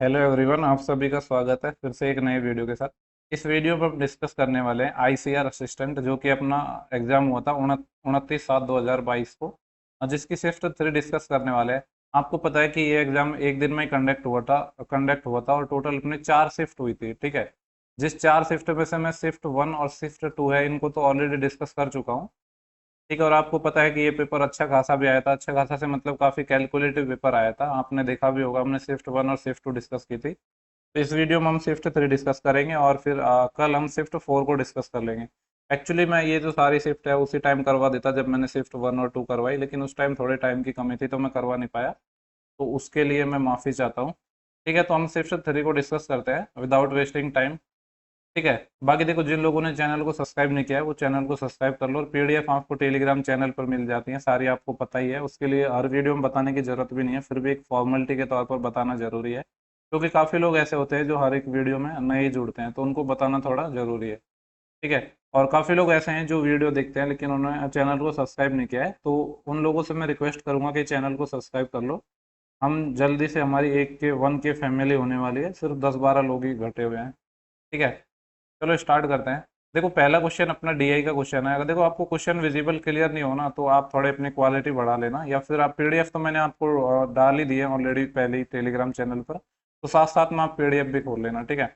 Hello everyone, आप सभी का स्वागत है फिर से एक नए वीडियो के साथ। इस वीडियो पर हम डिस्कस करने वाले हैं आईसीआर असिस्टेंट, जो कि अपना एग्जाम हुआ था 29/7/2022 को, और जिसकी शिफ्ट 3 डिस्कस करने वाले हैं। आपको पता है कि ये एग्जाम एक दिन में कंडक्ट हुआ था और टोटल अपने 4 शिफ्ट हुई थी, ठीक है। जिस 4 शिफ्ट में से मैं शिफ्ट 1 और शिफ्ट 2 है, इनको तो ऑलरेडी डिस्कस कर चुका हूँ, ठीक है। और आपको पता है कि ये पेपर अच्छा खासा भी आया था, अच्छा खासा से मतलब काफ़ी कैलकुलेटिव पेपर आया था, आपने देखा भी होगा। हमने शिफ्ट 1 और शिफ्ट 2 डिस्कस की थी। तो इस वीडियो में हम शिफ्ट 3 डिस्कस करेंगे और फिर कल हम शिफ्ट 4 को डिस्कस कर लेंगे। एक्चुअली मैं ये जो सारी शिफ्ट है उसी टाइम करवा देता जब मैंने शिफ्ट 1 और 2 करवाई, लेकिन उस टाइम थोड़े टाइम की कमी थी तो मैं करवा नहीं पाया। तो उसके लिए मैं माफ़ी चाहता हूँ। ठीक है, तो हम शिफ्ट 3 को डिस्कस करते हैं विदाउट वेस्टिंग टाइम। ठीक है। बाकी देखो, जिन लोगों ने चैनल को सब्सक्राइब नहीं किया है वो चैनल को सब्सक्राइब कर लो, और पीडीएफ आपको टेलीग्राम चैनल पर मिल जाती है सारी, आपको पता ही है। उसके लिए हर वीडियो में बताने की जरूरत भी नहीं है, फिर भी एक फॉर्मेलिटी के तौर पर बताना जरूरी है, क्योंकि काफ़ी लोग ऐसे होते हैं जो हर एक वीडियो में नए जुड़ते हैं, तो उनको बताना थोड़ा जरूरी है। ठीक है। और काफ़ी लोग ऐसे हैं जो वीडियो देखते हैं लेकिन उन्होंने चैनल को सब्सक्राइब नहीं किया है, तो उन लोगों से मैं रिक्वेस्ट करूंगा कि चैनल को सब्सक्राइब कर लो। हम जल्दी से, हमारी 1 के फैमिली होने वाली है, सिर्फ 10-12 लोग ही घटे हुए हैं। ठीक है। चलो स्टार्ट करते हैं। देखो, पहला क्वेश्चन अपना डीआई का क्वेश्चन है। अगर देखो आपको क्वेश्चन विजिबल क्लियर नहीं होना तो आप थोड़े अपनी क्वालिटी बढ़ा लेना, या फिर आप पीडीएफ तो मैंने आपको डाल ही दिए ऑलरेडी पहले ही टेलीग्राम चैनल पर, तो साथ साथ में आप पीडीएफ भी खोल लेना, ठीक है।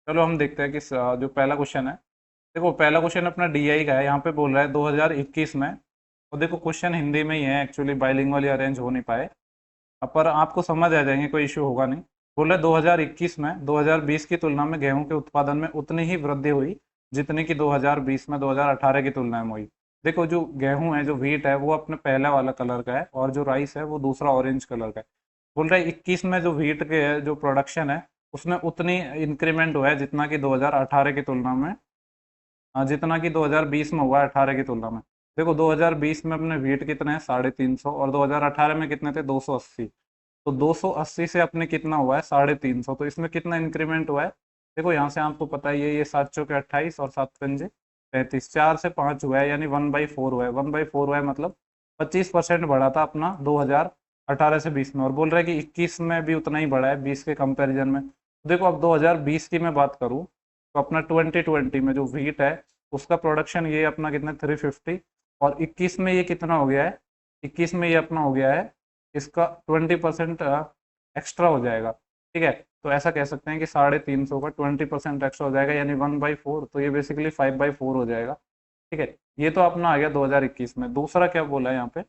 चलो हम देखते हैं कि जो पहला क्वेश्चन है। देखो, पहला क्वेश्चन अपना डीआई का है, यहाँ पे बोल रहा है 2021 में। और देखो, क्वेश्चन हिंदी में ही है, एक्चुअली बाइलिंगुअली अरेंज हो नहीं पाए। पर आपको समझ आ जाएंगे, कोई इश्यू होगा नहीं। बोल रहे 2021 में 2020 की तुलना में गेहूं के उत्पादन में उतनी ही वृद्धि हुई जितनी कि 2020 में 2018 की तुलना में हुई। देखो, जो गेहूं है, जो व्हीट है, वो अपने पहला वाला कलर का है, और जो राइस है वो दूसरा ऑरेंज कलर का है। बोल रहे 21 में जो व्हीट के है, जो प्रोडक्शन है, उसमें उतनी इंक्रीमेंट हुआ है जितना कि 2018 की तुलना में, जितना कि 2020 में हुआ है 18 की तुलना में। देखो, 2020 में अपने व्हीट कितने हैं, 350, और 2018 में कितने थे, 280। तो 280 से अपने कितना हुआ है, 350, तो इसमें कितना इंक्रीमेंट हुआ है। देखो, यहाँ से आपको पता ही है, ये 7 चौके 28 और 7 पंजे 35, 4 से 5 हुआ है, यानी 1/4 हुआ है। 1/4 हुआ है मतलब 25% बढ़ा था अपना 2018 से 20 में, और बोल रहा है कि 21 में भी उतना ही बढ़ा है 20 के कंपैरिजन में। देखो, अब 2020 की मैं बात करूँ तो अपना 2020 में जो व्हीट है, उसका प्रोडक्शन ये अपना कितना 350, और 21 में ये कितना हो गया है, 21 में ये अपना हो गया है, इसका 20% एक्स्ट्रा हो जाएगा। ठीक है। तो ऐसा कह सकते हैं कि 350 का 20% एक्स्ट्रा हो जाएगा, यानी 1/4, तो ये बेसिकली 5/4 हो जाएगा। ठीक है। ये तो अपना आ गया 2021 में। दूसरा क्या बोला है यहाँ पे,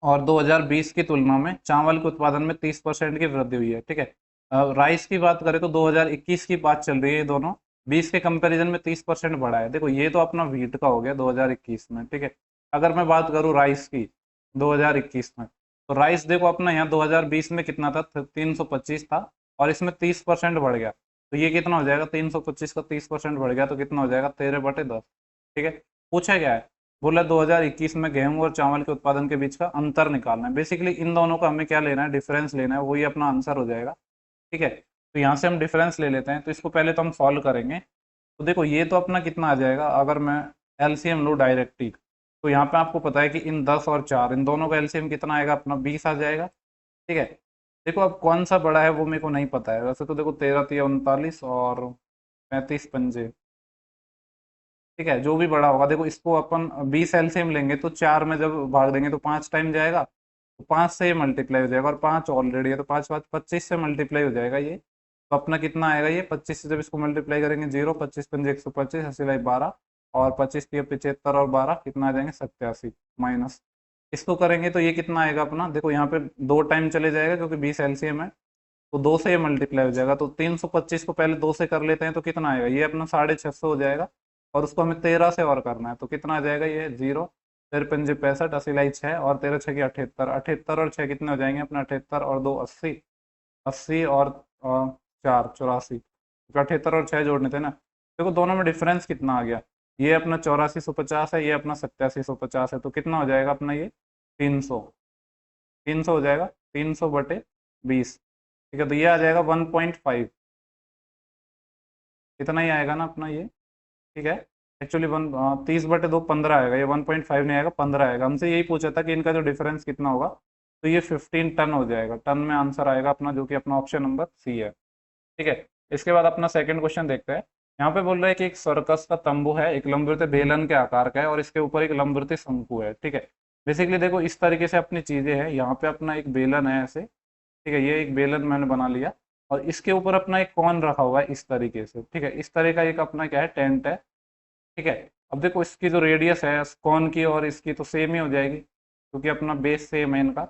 और 2020 की तुलना में चावल के उत्पादन में 30% की वृद्धि हुई है। ठीक है। राइस की बात करें तो 2021 की बात चल रही है, ये दोनों 20 के कंपैरिजन में 30% बढ़ा है। देखो, ये तो अपना व्हीट का हो गया 2021 में, ठीक है। अगर मैं बात करूँ राइस की 2021 में, तो राइस देखो अपना यहाँ 2020 में कितना था, 325 था, और इसमें 30% बढ़ गया। तो ये कितना हो जाएगा, 325 का 30% बढ़ गया तो कितना हो जाएगा, 13/10। ठीक है। पूछा क्या है, बोला 2021 में गेहूं और चावल के उत्पादन के बीच का अंतर निकालना है। बेसिकली इन दोनों का हमें क्या लेना है, डिफरेंस लेना है, वही अपना आंसर हो जाएगा। ठीक है। तो यहाँ से हम डिफरेंस ले लेते हैं, तो इसको पहले तो हम सॉल्व करेंगे। तो देखो, ये तो अपना कितना आ जाएगा, अगर मैं एलसीएम लूँ डायरेक्ट ही, तो यहाँ पे आपको पता है कि इन 10 और 4, इन दोनों का एलसीएम कितना आएगा, अपना 20 आ जाएगा। ठीक है। देखो, अब कौन सा बड़ा है वो मेरे को नहीं पता है वैसे, तो देखो 13 तिया 39 और 35 पंजे, ठीक है, जो भी बड़ा होगा। देखो, इसको अपन 20 एलसीएम लेंगे तो 4 में जब भाग देंगे तो 5 टाइम जाएगा, तो 5 से ये मल्टीप्लाई हो जाएगा, और 5 ऑलरेडी है तो 5 5 25 से मल्टीप्लाई हो जाएगा ये। तो अपना कितना आएगा, ये 25 से जब इसको मल्टीप्लाई करेंगे, 0, 25 पंजे 125, 80/12, और 25 तिया 75, और 12 कितना आ जाएंगे, 87, माइनस। इसको करेंगे तो ये कितना आएगा अपना, देखो यहाँ पे 2 टाइम चले जाएगा क्योंकि 20 एलसीएम है, तो 2 से ये मल्टीप्लाई हो जाएगा। तो 325 को पहले 2 से कर लेते हैं तो कितना आएगा, ये अपना 650 हो जाएगा, और उसको हमें 13 से और करना है तो कितना आ जाएगा, ये 0, 13 पंजे 65, 80 6, और 13 छः की 78, 78 और 6 कितने हो जाएंगे अपना, 78 और 2 80, 80 और 4 84, 78 और 6 जोड़ने थे ना। देखो, दोनों में डिफरेंस कितना आ गया, ये अपना 8450 है, ये अपना 8750 है, तो कितना हो जाएगा अपना ये 300, 300 हो जाएगा, 300/20। ठीक है। तो ये आ जाएगा 1.5, इतना ही आएगा ना अपना ये। ठीक है। एक्चुअली 30/2 15 आएगा, ये 1.5 नहीं आएगा, 15 आएगा। हमसे यही पूछा था कि इनका जो डिफरेंस कितना होगा, तो ये 15 टन हो जाएगा। टन में आंसर आएगा अपना, जो कि अपना ऑप्शन नंबर सी है। ठीक है, इसके बाद अपना सेकंड क्वेश्चन देखते हैं। यहाँ पे बोल रहा है कि एक सर्कस का तंबू है, एक लंबवृत्तीय बेलन के आकार का है और इसके ऊपर एक लंबवृत्तीय शंकु है। ठीक है, बेसिकली देखो इस तरीके से अपनी चीजें हैं। यहाँ पे अपना एक बेलन है ऐसे, ठीक है, ये एक बेलन मैंने बना लिया और इसके ऊपर अपना एक कॉन रखा हुआ है इस तरीके से। ठीक है, इस तरह का एक अपना क्या है, टेंट है। ठीक है, अब देखो इसकी जो रेडियस है कॉन की और इसकी तो सेम ही हो जाएगी, क्योंकि अपना बेस सेम है इनका।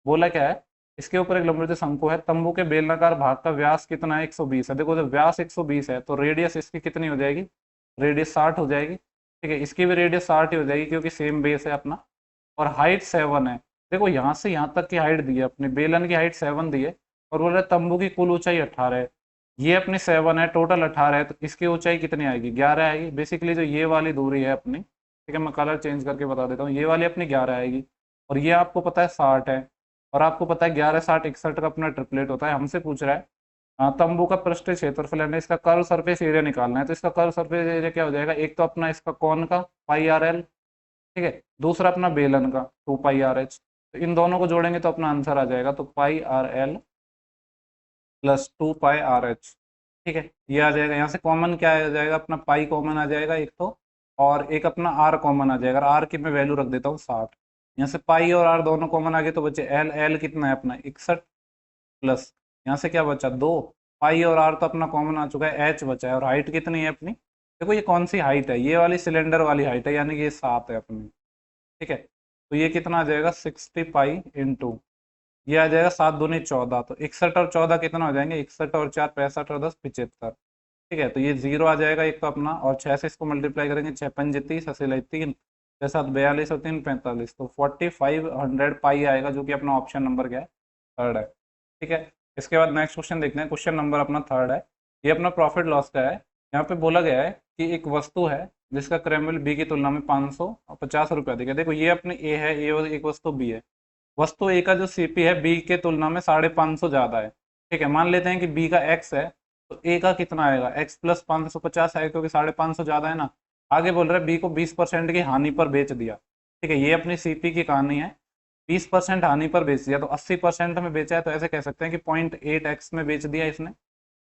बोला क्या है, इसके ऊपर एक लंबवृत्तीय शंकु है, तंबू के बेलनाकार भाग का व्यास कितना है, 120 है। देखो जब व्यास 120 है तो रेडियस इसकी कितनी हो जाएगी, रेडियस 60 हो जाएगी। ठीक है, इसकी भी रेडियस 60 ही हो जाएगी क्योंकि सेम बेस है अपना। और हाइट 7 है। देखो यहाँ से यहाँ तक की हाइट दी है, अपने बेलन की हाइट 7 दी है और बोल रहे तंबू की कुल ऊंचाई 18 है। ये अपनी 7 है, टोटल 18 है, तो इसकी ऊंचाई कितनी आएगी, 11 आएगी। बेसिकली जो ये वाली दूरी है अपनी, ठीक है, मैं कलर चेंज करके बता देता हूँ, ये वाली अपनी 11 आएगी और ये आपको पता है 60 है। और आपको पता है 11 60 61 का अपना ट्रिपलेट होता है। हमसे पूछ रहा है तंबू का पृष्ठीय क्षेत्रफल है, इसका कर्व सरफेस एरिया निकालना है। तो इसका कर्व सरफेस एरिया क्या हो जाएगा, एक तो अपना इसका कौन का पाई आर एल, ठीक है, दूसरा अपना बेलन का 2 पाई आर एच। तो इन दोनों को जोड़ेंगे तो अपना आंसर आ जाएगा, तो पाई आर एल प्लस 2 पाई आर एच। ठीक है, ये आ जाएगा। यहाँ से कॉमन क्या आ जाएगा, अपना पाई कॉमन आ जाएगा एक तो, और एक अपना आर कॉमन आ जाएगा। आर की मैं वैल्यू रख देता हूँ 60। यहाँ से पाई और आर दोनों कॉमन आ गए तो बचे एल। एल कितना है अपना 61, प्लस यहाँ से क्या बचा 2। पाई और आर तो अपना कॉमन आ चुका है, एच बचा है। और हाइट कितनी है अपनी, देखो ये कौन सी हाइट है, ये वाली सिलेंडर वाली हाइट है, यानी कि ये 7 है अपनी। ठीक है, तो ये कितना आ जाएगा 60 पाई इंटू, ये आ जाएगा 7 दूनी 14, तो 61 और 14 कितना हो जाएंगे, 61 और 4 65 और 10 75। ठीक है, तो ये जीरो आ जाएगा एक तो अपना, और 6 से इसको मल्टीप्लाई करेंगे, 6 पंजे 30, अस्सी लाई 3, 6 7 42 और 3 45, तो 4500 पाई आएगा, जो कि अपना ऑप्शन नंबर क्या है, थर्ड है। ठीक है, इसके बाद नेक्स्ट क्वेश्चन देखते हैं। क्वेश्चन नंबर अपना थर्ड है, ये अपना प्रॉफिट लॉस का है। यहाँ पे बोला गया है कि एक वस्तु है जिसका क्रय मूल्य बी की तुलना में 550 रुपये अधिक है। देखो ये अपनी ए है, ये एक वस्तु बी है। वस्तु ए का जो सीपी है बी के तुलना में 550 ज्यादा है। ठीक है, मान लेते हैं कि बी का एक्स है, तो ए का कितना आएगा, एक्स प्लस 550 आएगा, क्योंकि 550 ज्यादा है ना। आगे बोल रहे हैं बी को 20% की हानि पर बेच दिया। ठीक है, ये अपनी सीपी की कहानी है। 20% हानि पर बेच दिया, तो 80% में बेचा है, तो ऐसे कह सकते हैं कि 0.8x में बेच दिया इसने।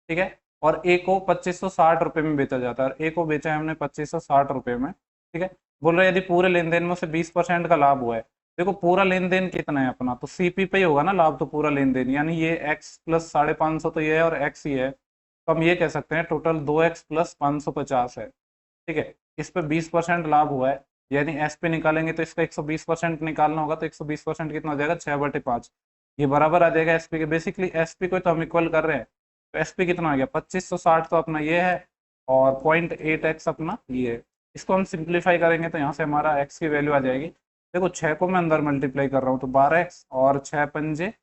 ठीक है, और ए को 2560 रुपये में बेचा जाता है, और ए को बेचा है हमने 2560 रुपये में। ठीक है, बोल रहे यदि पूरे लेन देन में से 20% का लाभ हुआ है। देखो पूरा लेन देन कितना है अपना, तो सीपी पे ही होगा ना लाभ, तो पूरा लेन देन यानी ये एक्स प्लस 550 तो ये है और एक्स ही है, तो हम ये कह सकते हैं टोटल 2x प्लस 550 है। ठीक है, इस पे 20% लाभ हुआ है, यानी एस पे निकालेंगे तो इसका 120% निकालना होगा, तो 120% कितना हो जाएगा, 6/5। ये बराबर आ जाएगा एसपी के। बेसिकली एसपी को तो हम इक्वल कर रहे हैं, तो एसपी कितना आ गया 2560, तो अपना ये है, और 0.8x अपना ये है। इसको हम सिंप्लीफाई करेंगे तो यहाँ से हमारा x की वैल्यू आ जाएगी। देखो 6 को मैं अंदर मल्टीप्लाई कर रहा हूँ, तो 12x और 6 पंजे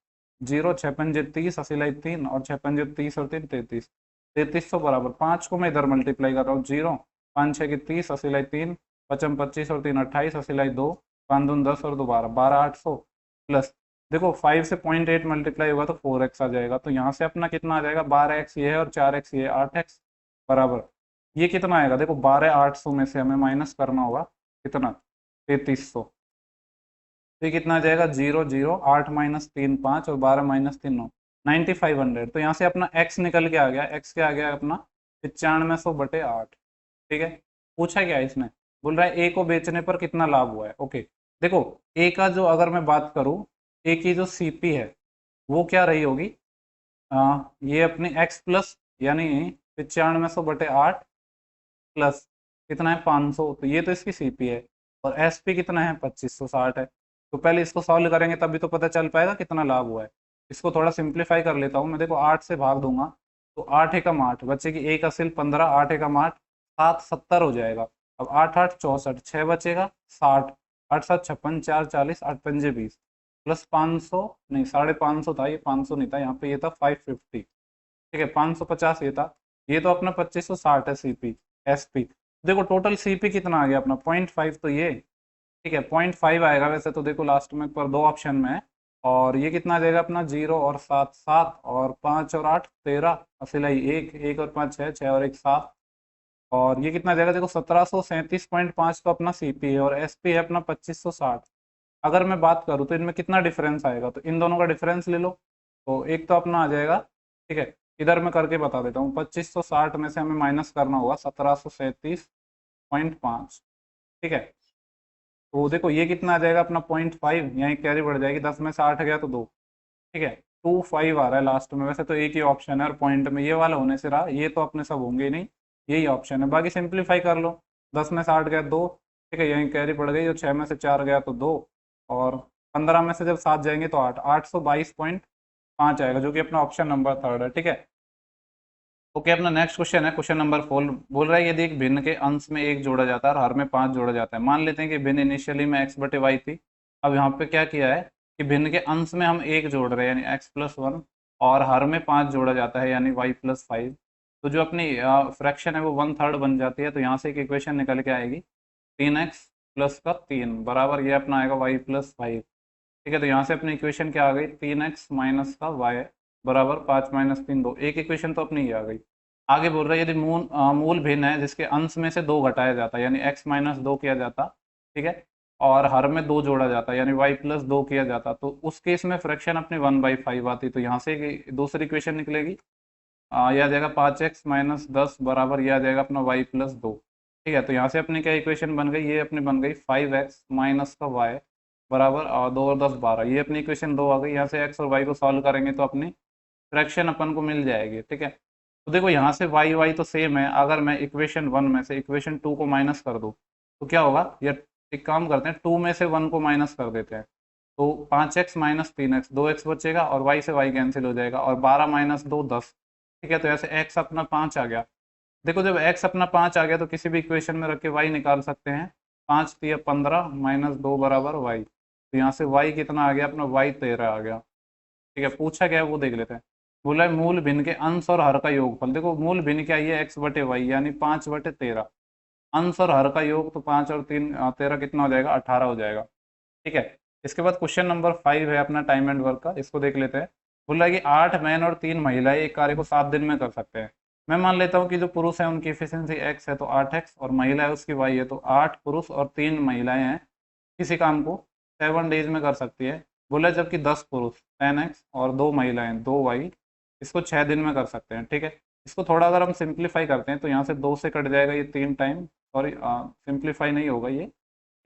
0, 6 पंजे 30, अस्सी लाई 3, और 6 पंजे 30 और 3 33, 3300 बराबर 5 को मैं इधर मल्टीप्लाई कर रहा हूँ, 0, 5 6 की 30, अस्सी लाई 3, 55 25 और 3 28, अस्सी लाई 2, 5 दून 10 और 2 12, 12800 प्लस, देखो 5 से 0.8 मल्टीप्लाई होगा तो 4x आ जाएगा। तो यहाँ से अपना कितना आ जाएगा, 12x ये है और 4x ये है, 8x बराबर ये कितना आएगा, देखो 12800 में से हमें माइनस करना होगा कितना, 3300। तो ये कितना आ जाएगा, 0 0 8 माइनस 3 5 और 12 माइनस 3 9, 9500। तो यहाँ से अपना x निकल के आ गया, x क्या आ गया अपना 9500/8। ठीक है, पूछा क्या है इसने, बोल रहा है ए को बेचने पर कितना लाभ हुआ है। ओके, देखो ए का जो अगर मैं बात करूं, ए की जो सीपी है वो क्या रही होगी, ये अपनी एक्स प्लस यानी 9500/8 प्लस कितना है 500, तो ये तो इसकी सीपी है, और एसपी कितना है 2560 है। तो पहले इसको सॉल्व करेंगे तभी तो पता चल पाएगा कितना लाभ हुआ है। इसको थोड़ा सिंप्लीफाई कर लेता हूँ मैं, देखो 8 से भाग दूंगा तो 8 एकम 8 बचेगी, एक असिल 15, 8 एकम 8 7 70 हो जाएगा। अब 8 8 64, 6 बचेगा 60, 8 7 56, 4 40, 8 पंजे 20, प्लस 500 नहीं 550 था, ये 500 नहीं था, यहाँ पे ये था 550। ठीक है, 550 ये था, ये तो अपना 2560 है सीपी एसपी। देखो टोटल सीपी कितना आ गया अपना 0.5, तो ये ठीक है 0.5 आएगा वैसे तो, देखो लास्ट में पर दो ऑप्शन में है। और ये कितना आ जाएगा अपना 0 और 7 7 और 5 और 8 13, असिलाई 1 1 और 5 6 6 और 1 7, और ये कितना आ जाएगा, देखो 1737.5 तो अपना सीपी है और एसपी है अपना 2560। अगर मैं बात करूँ तो इनमें कितना डिफरेंस आएगा, तो इन दोनों का डिफरेंस ले लो। तो एक तो अपना आ जाएगा, ठीक है, इधर मैं करके बता देता हूँ। 2560 में से हमें माइनस करना होगा 1737.5, ठीक है। तो देखो ये कितना आ जाएगा अपना 0.5, यहाँ कैरी बढ़ जाएगी, 10 में से 8 गया तो 2, ठीक है। 25 आ रहा है लास्ट में। वैसे तो एक ही ऑप्शन है और पॉइंट में ये वाला होने से रहा, ये तो अपने सब होंगे ही नहीं, यही ऑप्शन है। बाकी सिंप्लीफाई कर लो, 10 में से 8 गया 2, ठीक है, यहीं कैरी पड़ गई। और 6 में से 4 गया तो 2, और 15 में से जब 7 जाएंगे तो 8, 822.5 आएगा, जो कि अपना ऑप्शन नंबर थर्ड है, ठीक है। ओके, अपना नेक्स्ट क्वेश्चन है क्वेश्चन नंबर 4। बोल रहा है यदि एक भिन्न के अंश में 1 जोड़ा जाता है और हर में 5 जोड़ा जाता है। मान लेते हैं कि भिन्न इनिशियली में x बटे वाई थी। अब यहाँ पे क्या किया है कि भिन्न के अंश में हम 1 जोड़ रहे हैं यानी x+1, और हर में 5 जोड़ा जाता है यानी y+5। तो जो अपनी फ्रैक्शन है वो 1/3 बन जाती है। तो यहाँ से एक इक्वेशन निकल के आएगी 3x प्लस का 3 बराबर ये अपना आएगा y+5, ठीक है। तो यहाँ से अपनी इक्वेशन क्या आ गई, 3x माइनस का y बराबर 5 माइनस 3 2। एक इक्वेशन तो अपनी ही आ गई। आगे बोल रहा है यदि मूल भिन्न है जिसके अंश में से 2 घटाया जाता है यानी x माइनस 2 किया जाता, ठीक है, और हर में 2 जोड़ा जाता है यानी y+2 किया जाता, तो उस केस में फ्रैक्शन अपनी 1/5 आती। तो यहाँ से दूसरी इक्वेशन निकलेगी, यह आ जाएगा 5x माइनस 10 बराबर यह आ जाएगा अपना y+2, ठीक है। तो यहाँ से अपनी क्या इक्वेशन बन गई, ये अपनी बन गई 5x माइनस का y बराबर 2 और 10 12, ये अपनी इक्वेशन 2 आ गई। यहाँ से x और y को सॉल्व करेंगे तो अपनी फ्रैक्शन अपन को मिल जाएगी, ठीक है। तो देखो यहाँ से y तो सेम है, अगर मैं इक्वेशन 1 में से इक्वेशन 2 को माइनस कर दूँ तो क्या होगा, या एक काम करते हैं 2 में से 1 को माइनस कर देते हैं। तो 5x माइनस 3x 2x बचेगा और y से y कैंसिल हो जाएगा, और 12 माइनस 2 10, ठीक है। तो ऐसे x अपना 5 आ गया। देखो जब x अपना 5 आ गया तो किसी भी इक्वेशन में रख के y निकाल सकते हैं। 5 3 15 माइनस 2 बराबर y। तो यहाँ से y कितना आ गया अपना, y 13 आ गया, ठीक है। पूछा गया है वो देख लेते हैं। बोला है मूल भिन्न के अंश और हर का योगफल। देखो मूल भिन्न क्या है, x बटे वाई यानी 5/13। अंश और हर का योग तो 5 और 3 13 कितना हो जाएगा, 18 हो जाएगा, ठीक है। इसके बाद क्वेश्चन नंबर 5 है अपना टाइम एंड वर्क का, इसको देख लेते हैं। बोला है कि 8 मैन और 3 महिलाएं एक कार्य को 7 दिन में कर सकते हैं। मैं मान लेता हूँ कि जो पुरुष है उनकी एफिशिएंसी x है तो 8x, और महिला है उसकी y है, तो 8 पुरुष और 3 महिलाएं हैं, किसी काम को 7 डेज में कर सकती है। बोला जबकि 10 पुरुष 10x और 2 महिलाएं 2y इसको 6 दिन में कर सकते हैं, ठीक है। इसको थोड़ा अगर हम सिंप्लीफाई करते हैं तो यहाँ से 2 से कट जाएगा ये 3 टाइम, सॉरी सिंप्लीफाई नहीं होगा ये,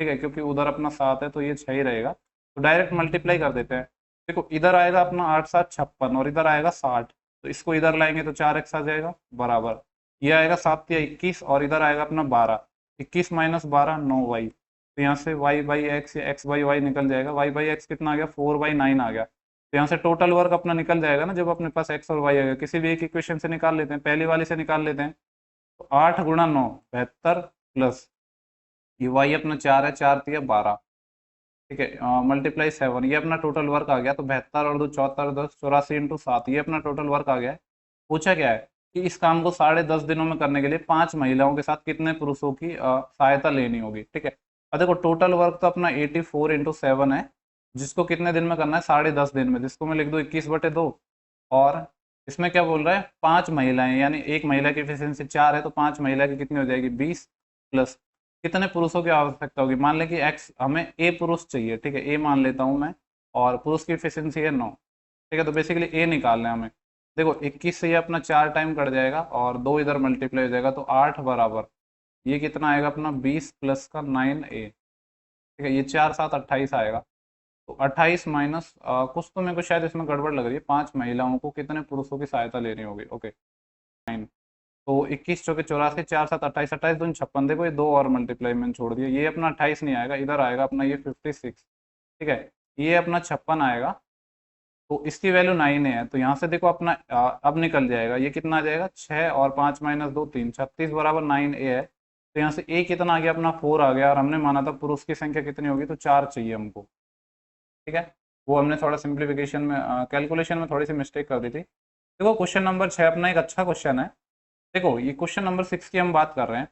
ठीक है, क्योंकि उधर अपना 7 है तो ये 6 ही रहेगा। तो डायरेक्ट मल्टीप्लाई कर देते हैं। देखो इधर आएगा अपना 8 7 56 और इधर आएगा 60, तो इसको इधर लाएंगे तो 4x आ जाएगा बराबर ये आएगा 7 या 21, और इधर आएगा अपना 12, 21 माइनस 12 9y। तो यहाँ से y बाई एक्स या x बाई वाई निकल जाएगा। y बाई एक्स कितना आ गया, 4/9 आ गया। तो यहाँ से टोटल वर्क अपना निकल जाएगा ना, जब अपने पास x और y आएगा। किसी भी एक इक्वेशन से निकाल लेते हैं, पहली वाली से निकाल लेते हैं। तो 8 गुणा 9 72 प्लस ये y अपना 4 है, 4 3 12, ठीक है, मल्टीप्लाई 7, ये अपना टोटल वर्क आ गया। तो 72 और 2 74 10 84 इंटू 7, ये अपना टोटल वर्क आ गया है। पूछा क्या है कि इस काम को 10.5 दिनों में करने के लिए 5 महिलाओं के साथ कितने पुरुषों की सहायता लेनी होगी, ठीक है। और देखो टोटल वर्क तो अपना 84 इंटू 7 है, जिसको कितने दिन में करना है, 10.5 दिन में, जिसको मैं लिख दूँ 21/2। और इसमें क्या बोल रहा है, 5 महिलाएं यानी एक महिला की एफिशिएंसी 4 है, तो 5 महिला की कितनी हो जाएगी 20, प्लस कितने पुरुषों की आवश्यकता होगी। मान लें कि एक्स हमें ए पुरुष चाहिए, ठीक है, ए मान लेता हूं मैं, और पुरुष की एफिशिएंसी है 9, ठीक है। तो बेसिकली ए निकालना है हमें। देखो 21 से ये अपना 4 टाइम कट जाएगा और 2 इधर मल्टीप्लाई हो जाएगा, तो 8 बराबर ये कितना आएगा अपना 20 प्लस का 9a, ठीक है। ये 4 7 28 आएगा। तो 28 माइनस कुछ तो मेरे को शायद इसमें गड़बड़ लग रही है, 5 महिलाओं को कितने पुरुषों की सहायता लेनी होगी, ओके 9। तो 21 चौके 84 4 7 28 28 दूनी 56। देखो ये 2 और मल्टीप्लाई मैंने छोड़ दिया, ये अपना 28 नहीं आएगा, इधर आएगा अपना ये 56, ठीक है। ये अपना 56 आएगा, तो इसकी वैल्यू 9 है। तो यहाँ से देखो अपना अब निकल जाएगा, ये कितना आ जाएगा 6 और 5 माइनस 2 3 36 बराबर 9a है। तो यहाँ से a कितना आ गया अपना 4 आ गया, और हमने माना था पुरुष की संख्या कितनी होगी, तो 4 चाहिए हमको, ठीक है। वो हमने थोड़ा सिंप्लीफिकेशन में कैलकुलेशन में थोड़ी सी मिस्टेक कर दी थी। देखो क्वेश्चन नंबर 6 अपना एक अच्छा क्वेश्चन है। देखो ये क्वेश्चन नंबर 6 की हम बात कर रहे हैं।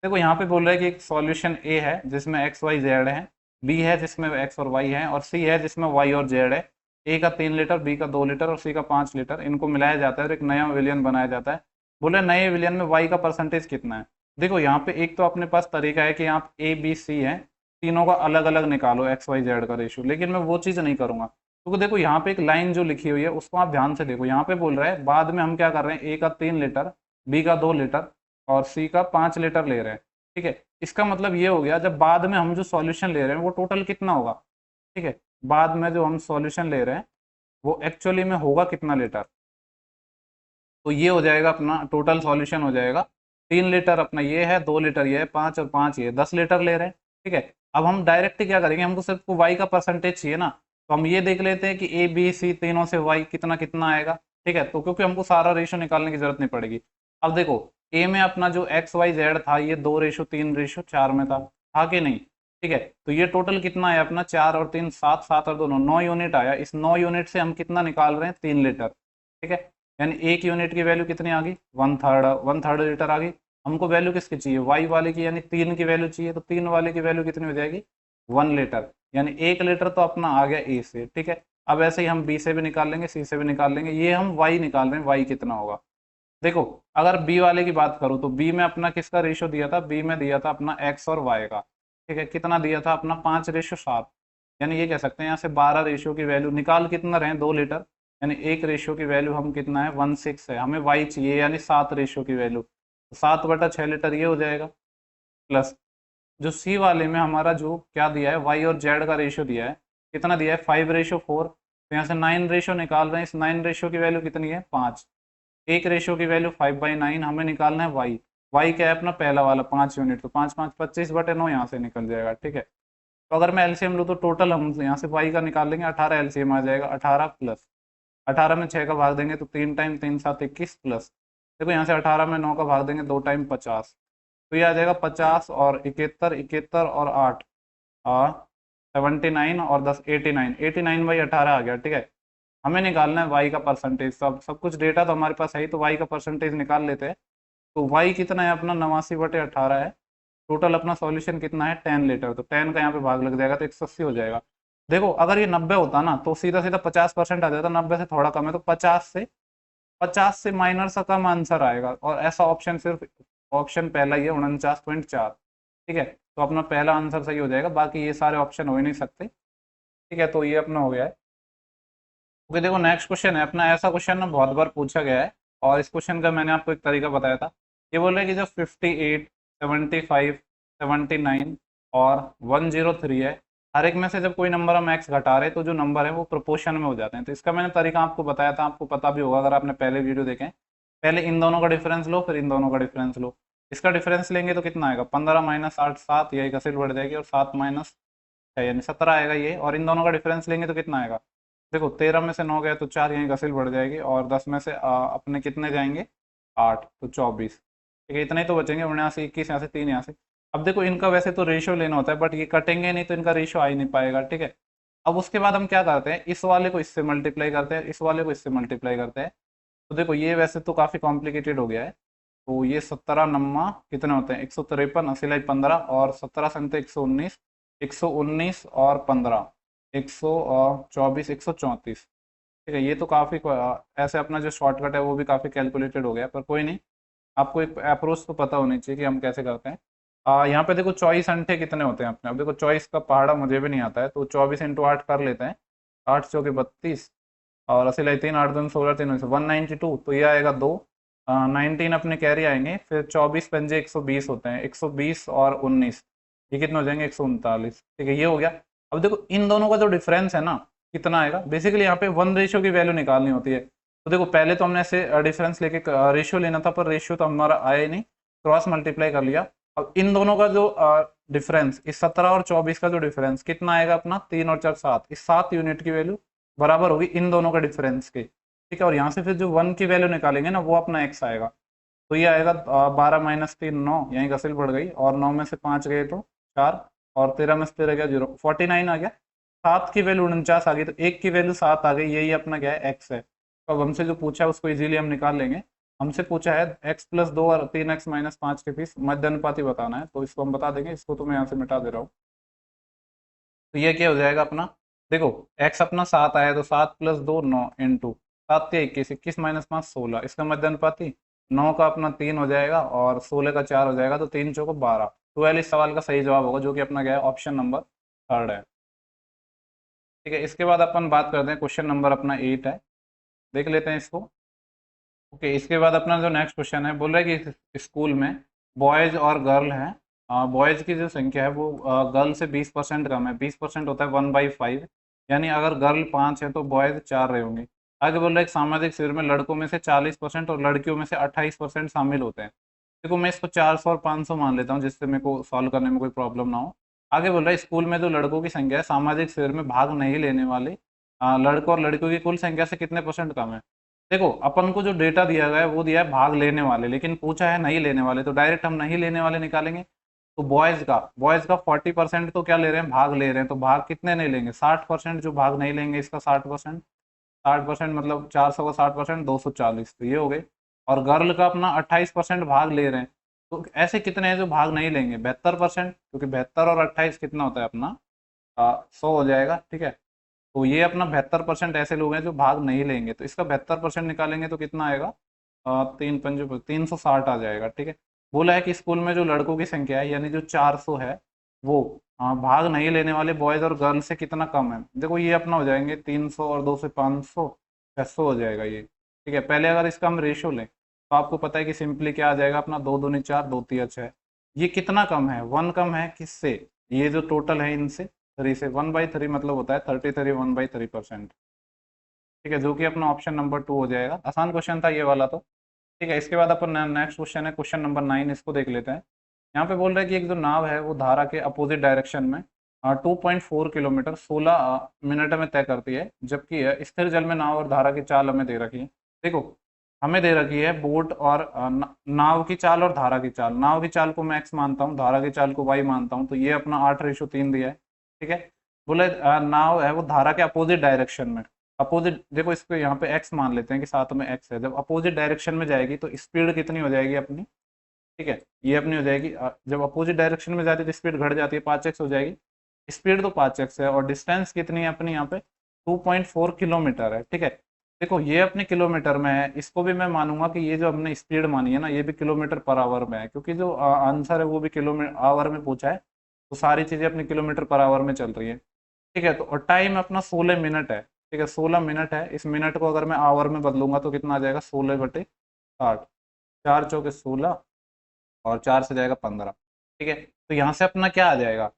देखो यहाँ पे बोल रहा है कि एक सॉल्यूशन ए है जिसमें एक्स वाई जेड है, बी है जिसमें एक्स और वाई है, और सी है जिसमें वाई और जेड है। ए का 3 लीटर, बी का 2 लीटर और सी का 5 लीटर, इनको मिलाया जाता है और एक नया विलियन बनाया जाता है। बोले नए विलियन में वाई का परसेंटेज कितना है। देखो यहाँ पे एक तो अपने पास तरीका है कि यहाँ ए बी सी है, तीनों का अलग अलग निकालो एक्स वाई जेड का रेशियो, लेकिन मैं वो चीज़ नहीं करूंगा क्योंकि देखो यहाँ पे एक लाइन जो लिखी हुई है उसको आप ध्यान से देखो। यहाँ पे बोल रहा है बाद में हम क्या कर रहे हैं, ए का 3 लीटर, बी का 2 लीटर और सी का 5 लीटर ले रहे हैं। ठीक है, इसका मतलब ये हो गया जब बाद में हम जो सॉल्यूशन ले रहे हैं वो टोटल कितना होगा। ठीक है, बाद में जो हम सॉल्यूशन ले रहे हैं वो एक्चुअली में होगा कितना लीटर, तो ये हो जाएगा अपना टोटल सॉल्यूशन हो जाएगा 3 लीटर अपना ये है, 2 लीटर ये है, 5 और 5 ये 10 लीटर ले रहे हैं। ठीक है, अब हम डायरेक्ट क्या करेंगे, हमको सिर्फ वाई का परसेंटेज चाहिए ना, तो हम ये देख लेते हैं कि ए बी सी तीनों से वाई कितना कितना आएगा। ठीक है, तो क्योंकि हमको सारा रेशियो निकालने की जरूरत नहीं पड़ेगी। अब देखो ए में अपना जो एक्स वाई जेड था ये 2:3:4 में था कि नहीं। ठीक है, तो ये टोटल कितना है अपना 4 और 3 7, 7 और 2 9 यूनिट आया। इस 9 यूनिट से हम कितना निकाल रहे हैं, 3 लीटर। ठीक है, यानी एक यूनिट की वैल्यू कितनी आ गई, 1/3 लीटर आ गई। हमको वैल्यू किसकी चाहिए, वाई वाले की, यानी 3 की वैल्यू चाहिए, तो 3 वाले की वैल्यू कितनी हो जाएगी, 1 लीटर। यानी 1 लीटर तो अपना आ गया ए से। ठीक है, अब ऐसे ही हम बी से भी निकाल लेंगे, सी से भी निकाल लेंगे। ये हम वाई निकाल रहे हैं, वाई कितना होगा। देखो अगर बी वाले की बात करूँ तो बी में अपना किसका रेशियो दिया था, बी में दिया था अपना एक्स और वाई का। ठीक है, कितना दिया था अपना 5:7। यानी ये कह सकते हैं यहाँ से 12 रेशियो की वैल्यू निकाल कितना रहे, 2 लीटर। यानी एक रेशियो की वैल्यू हम कितना है, 1/6 है। हमें वाई चाहिए यानी 7 रेशियो की वैल्यू, तो 7/6 लीटर ये हो जाएगा। प्लस जो सी वाले में हमारा जो क्या दिया है, वाई और जेड का रेशियो दिया है, कितना दिया है, 5:4। तो यहाँ से 9 रेशियो निकाल रहे हैं, इस 9 रेशियो की वैल्यू कितनी है, 5। एक रेशियो की वैल्यू 5/9, हमें निकालना है वाई। वाई क्या है अपना पहला वाला 5 यूनिट, तो 5 5 25/9 यहाँ से निकल जाएगा। ठीक है, तो अगर मैं एलसीएम लूँ तो टोटल हम यहाँ से वाई का निकाल लेंगे, 18 एलसीएम आ जाएगा। 18 प्लस 18 में 6 का भाग देंगे तो 3 टाइम 3 7 21 प्लस देखो यहाँ से 18 में 9 का भाग देंगे 2 टाइम 50, तो ये आ जाएगा 50 और 71, 71 और 8 और 79 और 10 89, 89/18 आ गया। ठीक है, हमें निकालना है वाई का परसेंटेज। सब कुछ डेटा तो हमारे पास है ही, तो वाई का परसेंटेज निकाल लेते हैं। तो वाई कितना है अपना 89/18 है। टोटल अपना सॉल्यूशन कितना है, 10 लीटर, तो 10 का यहाँ पे भाग लग जाएगा तो 180 हो जाएगा। देखो अगर ये 90 होता ना तो सीधा सीधा 50% आ जाता, 90 से थोड़ा कम है तो 50 से माइनर सा कम आंसर आएगा। और ऐसा ऑप्शन सिर्फ ऑप्शन पहला ही है, 49.4। ठीक है, तो अपना पहला आंसर सही हो जाएगा, बाकी ये सारे ऑप्शन हो ही नहीं सकते। ठीक है, तो ये अपना हो गया है। ओके, देखो नेक्स्ट क्वेश्चन है अपना, ऐसा क्वेश्चन ना बहुत बार पूछा गया है और इस क्वेश्चन का मैंने आपको एक तरीका बताया था। ये बोल रहे हैं कि जब 58, 75, 79 और 103 है, हर एक में से जब कोई नंबर हम एक्स घटा रहे हैं तो जो नंबर है वो प्रोपोर्शन में हो जाते हैं। तो इसका मैंने तरीका आपको बताया था, आपको पता भी होगा अगर आपने पहले वीडियो देखे। पहले इन दोनों का डिफरेंस लो, फिर इन दोनों का डिफरेंस लो। इसका डिफरेंस लेंगे तो कितना आएगा, 15 - 8 7, यही घसीट बढ़ जाएगी और 7 - 6 यानी 17 आएगा ये। और इन दोनों का डिफरेंस लेंगे तो कितना आएगा, देखो 13 में से 9 गया तो 4 यहीं घसीट बढ़ जाएगी और 10 में से अपने कितने जाएंगे, 8, तो 24। ठीक है, इतने ही तो बचेंगे, 79 21 यहाँ से 3 यहाँ से। अब देखो इनका वैसे तो रेशियो लेना होता है बट ये कटेंगे नहीं तो इनका रेशियो आ ही नहीं पाएगा। ठीक है, अब उसके बाद हम क्या करते हैं, इस वाले को इससे मल्टीप्लाई करते हैं, इस वाले को इससे मल्टीप्लाई करते हैं। तो देखो ये वैसे तो काफ़ी कॉम्प्लिकेटेड हो गया है। तो ये 17 नम्मा कितने होते हैं, 153, 80 - 15 और 17 संते 119, 119 और 15 124, 134। ठीक है, ये तो काफ़ी ऐसे अपना जो शॉर्टकट है वो भी काफ़ी कैलकुलेटेड हो गया, पर कोई नहीं, आपको एक अप्रोच तो पता होनी चाहिए कि हम कैसे करते हैं। यहाँ पे देखो 24 अंठे कितने होते हैं अपने, अब देखो 24 का पहाड़ा मुझे भी नहीं आता है, तो 24 × 8 कर लेते हैं। 8 चौके 32 और 80 - 3 8 दूनी 16 3 192, तो ये आएगा 2। 19 अपने कैरी आएंगे, फिर 24 पंजे 120 होते हैं, 120 और 19 ये कितने हो जाएंगे, 139। ठीक है, ये हो गया। अब देखो इन दोनों का जो डिफरेंस है ना कितना आएगा, बेसिकली यहाँ पे 1 रेशियो की वैल्यू निकालनी होती है। तो देखो पहले तो हमने ऐसे डिफरेंस लेके रेशियो लेना था, पर रेशियो तो हमारा आया ही नहीं, क्रॉस मल्टीप्लाई कर लिया। अब इन दोनों का जो डिफरेंस, इस 17 और 24 का जो डिफरेंस कितना आएगा अपना, 3 और 4 7, इस 7 यूनिट की वैल्यू बराबर होगी इन दोनों का डिफरेंस के। ठीक है, और यहाँ से फिर जो 1 की वैल्यू निकालेंगे ना वो अपना एक्स आएगा। तो ये आएगा 12 - 3 9, यहीं घसीट बढ़ गई और 9 में से 5 गए तो 4 और 13 में से 13 गया 0, 49 आ गया। 7 की वैल्यू 49 आ गई, तो 1 की वैल्यू 7 आ गई, यही अपना क्या है, एक्स है। तो अब हमसे जो पूछा है उसको इजीली हम निकाल लेंगे। हमसे पूछा है x + 2 और 3x - 5 के बीच मध्य अनुपाती बताना है, तो इसको हम बता देंगे। इसको तो मैं यहाँ से मिटा दे रहा हूँ। तो ये क्या हो जाएगा अपना, देखो x अपना 7 आया तो 7 + 2 9 इंटू 7 के 21, 21 - 5 16, इसका मध्य अनुपाती 9 का अपना 3 हो जाएगा और 16 का 4 हो जाएगा, तो 3 चौको 12। 12 इस सवाल का सही जवाब होगा, जो कि अपना क्या है, ऑप्शन नंबर थर्ड है। ठीक है, इसके बाद अपन बात करते हैं, क्वेश्चन नंबर अपना 8 है, देख लेते हैं इसको। ओके, इसके बाद अपना जो नेक्स्ट क्वेश्चन है, बोल रहा है कि इस स्कूल में बॉयज और गर्ल हैं, बॉयज की जो संख्या है वो गर्ल से 20% कम है। 20% होता है 1/5, यानी अगर गर्ल 5 है तो बॉयज 4 रहे होंगे। आगे बोल रहा है एक सामाजिक शिविर में लड़कों में से 40% और लड़कियों में से 28% शामिल होते हैं। देखो मैं इसको 400 और 500 मान लेता हूँ, जिससे मेरे को सॉल्व करने में कोई प्रॉब्लम ना हो। आगे बोल रहा है स्कूल में जो लड़कों की संख्या है सामाजिक शिविर में भाग नहीं लेने वाले लड़कों और लड़कियों की कुल संख्या से कितने परसेंट कम है। देखो अपन को जो डेटा दिया गया है वो दिया है भाग लेने वाले, लेकिन पूछा है नहीं लेने वाले, तो डायरेक्ट हम नहीं लेने वाले निकालेंगे। तो बॉयज का 40% तो क्या ले रहे हैं, भाग ले रहे हैं, तो भाग कितने नहीं लेंगे, 60% जो भाग नहीं लेंगे, इसका 60%, 60% मतलब 400 का 60%, 240, तो ये हो गए। और गर्ल का अपना 28% भाग ले रहे हैं, तो ऐसे कितने हैं जो भाग नहीं लेंगे, 72%, क्योंकि 72 और 28 कितना होता है अपना 100 हो जाएगा। ठीक है, तो ये अपना 72% ऐसे लोग हैं जो भाग नहीं लेंगे, तो इसका 72% निकालेंगे तो कितना आएगा, 360 आ जाएगा। ठीक है, बोला है कि स्कूल में जो लड़कों की संख्या है यानी जो 400 है वो भाग नहीं लेने वाले बॉयज और गर्ल्स से कितना कम है। देखो ये अपना हो जाएंगे 300 और 2 से 500, 600 हो जाएगा ये। ठीक है, पहले अगर इसका हम रेशियो लें तो आपको पता है कि सिंपली क्या आ जाएगा अपना, 2 दूनी 4, 2 तिया 6। ये कितना कम है, 1 कम है किससे, ये जो टोटल है इनसे 3 से, 1/3 मतलब होता है 33, 1/3%। ठीक है, जो कि अपना ऑप्शन नंबर 2 हो जाएगा। आसान क्वेश्चन था ये वाला तो। ठीक है, इसके बाद अपन नेक्स्ट क्वेश्चन है, क्वेश्चन नंबर 9, इसको देख लेते हैं। यहाँ पे बोल रहा है कि एक जो नाव है वो धारा के अपोजिट डायरेक्शन में 2.4 किलोमीटर 16 मिनट में तय करती है, जबकि स्थिर जल में नाव और धारा की चाल हमें दे रखी है। देखो हमें दे रखी है बोट और नाव की चाल और धारा की चाल। नाव की चाल को मैं एक्स मानता हूँ, धारा की चाल को वाई मानता हूँ, तो ये अपना 8:3 दिया है। ठीक है, बोले नाव है वो धारा के अपोजिट डायरेक्शन में, अपोजिट, देखो इसको यहाँ पे एक्स मान लेते हैं कि साथ में एक्स है, जब अपोजिट डायरेक्शन में जाएगी तो स्पीड कितनी हो जाएगी अपनी। ठीक है, ये अपनी हो जाएगी जब अपोजिट डायरेक्शन में जाती है तो स्पीड घट जाती है, 5x हो जाएगी। स्पीड तो 5x है, और डिस्टेंस कितनी है अपनी यहाँ पे, 2.4 किलोमीटर है। ठीक है, देखो ये अपने किलोमीटर में है, इसको भी मैं मानूंगा कि ये जो हमने स्पीड मानी है ना, ये भी किलोमीटर पर आवर में है, क्योंकि जो आंसर है वो भी किलोमीटर आवर में पूछा है, तो सारी चीजें अपनी किलोमीटर पर आवर में चल रही है। ठीक है, तो और टाइम अपना 16 मिनट है। ठीक है, 16 मिनट है, इस मिनट को अगर मैं आवर में बदलूंगा तो कितना आ जाएगा, 16/60, 4 चौके 16, और 4 से जाएगा 15। ठीक है, तो यहाँ से अपना क्या आ जाएगा,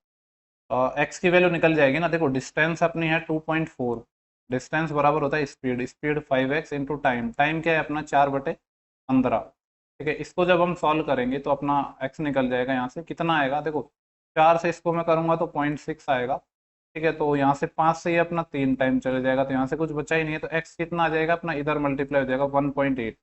एक्स की वैल्यू निकल जाएगी ना। देखो डिस्टेंस अपनी है 2.4, डिस्टेंस बराबर होता है speed, speed 5x into time, time क्या है अपना 4/15। ठीक है, इसको जब हम सॉल्व करेंगे तो अपना एक्स निकल जाएगा, यहाँ से कितना आएगा, देखो 4 से इसको मैं करूँगा तो 0.6 आएगा। ठीक है, तो यहाँ से 5 से ये अपना 3 टाइम चले जाएगा, तो यहाँ से कुछ बचा ही नहीं है, तो एक्स कितना आ जाएगा अपना, इधर मल्टीप्लाई हो जाएगा 1.8,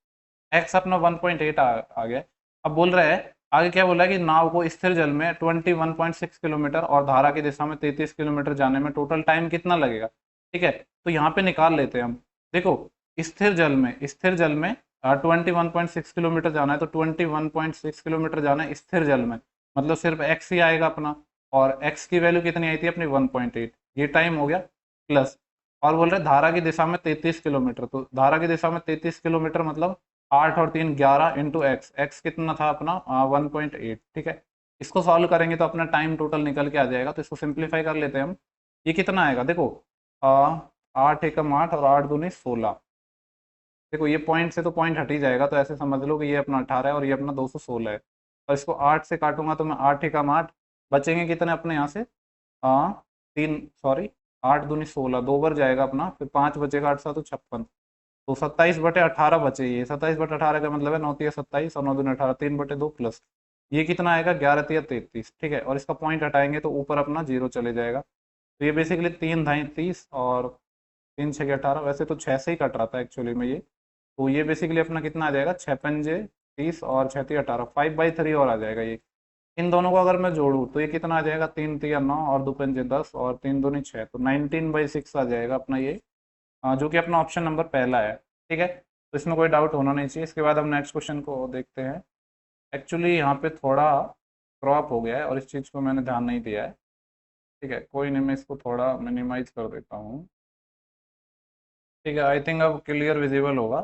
एक्स अपना 1.8 आ गया। अब बोल रहा है आगे, क्या बोला है कि नाव को स्थिर जल में 21.6 किलोमीटर और धारा की दिशा में 33 किलोमीटर जाने में टोटल टाइम कितना लगेगा। ठीक है, तो यहाँ पे निकाल लेते हैं हम। देखो स्थिर जल में 21.6 किलोमीटर जाना है, तो 21.6 किलोमीटर जाना है स्थिर जल में, मतलब सिर्फ एक्स ही आएगा अपना, और एक्स की वैल्यू कितनी आई थी अपनी 1.8, ये टाइम हो गया प्लस। और बोल रहे धारा की दिशा में 33 किलोमीटर, तो धारा की दिशा में 33 किलोमीटर मतलब 8 और 3 11 इंटू एक्स, एक्स कितना था अपना 1.8। ठीक है, इसको सॉल्व करेंगे तो अपना टाइम टोटल निकल के आ जाएगा, तो इसको सिंप्लीफाई कर लेते हैं हम। ये कितना आएगा, देखो 8 एकम 8 और 8 दूनी 16। देखो ये पॉइंट से तो पॉइंट हट ही जाएगा, तो ऐसे समझ लो कि ये अपना 18 है और ये अपना 216 है, और इसको 8 से काटूंगा तो मैं 8 एकम 8, बचेंगे कितने अपने यहाँ से, तीन, सॉरी 8 दूनी 16, 2 बार जाएगा अपना, फिर 5 बचेगा, 8 7 56, तो 27/18 बचे। ये 27/18 का मतलब है 9 तिया 27 और 9 दूनी 18, 3/2 प्लस ये कितना आएगा, 11 तिया 33। ठीक है, और इसका पॉइंट हटाएंगे तो ऊपर अपना 0 चले जाएगा, तो ये बेसिकली 3 धाई 30 और 3 6 18, वैसे तो 6 से ही कट रहा था एक्चुअली में ये, तो ये बेसिकली अपना कितना आ जाएगा, 6 पंजे 30 और 6 तिया 18, 5/3 और आ जाएगा ये। इन दोनों को अगर मैं जोड़ूँ तो ये कितना आ जाएगा, 3 तिया 9 और 2 पंजे 10 और 3 दूनी 6, तो 19/6 आ जाएगा अपना ये, जो कि अपना ऑप्शन नंबर पहला है। ठीक है, तो इसमें कोई डाउट होना नहीं चाहिए। इसके बाद हम नेक्स्ट क्वेश्चन को देखते हैं। एक्चुअली यहाँ पे थोड़ा क्रॉप हो गया है और इस चीज़ को मैंने ध्यान नहीं दिया है। ठीक है, कोई नहीं, मैं इसको थोड़ा मिनिमाइज कर देता हूँ। ठीक है, आई थिंक अब क्लियर विजिबल होगा।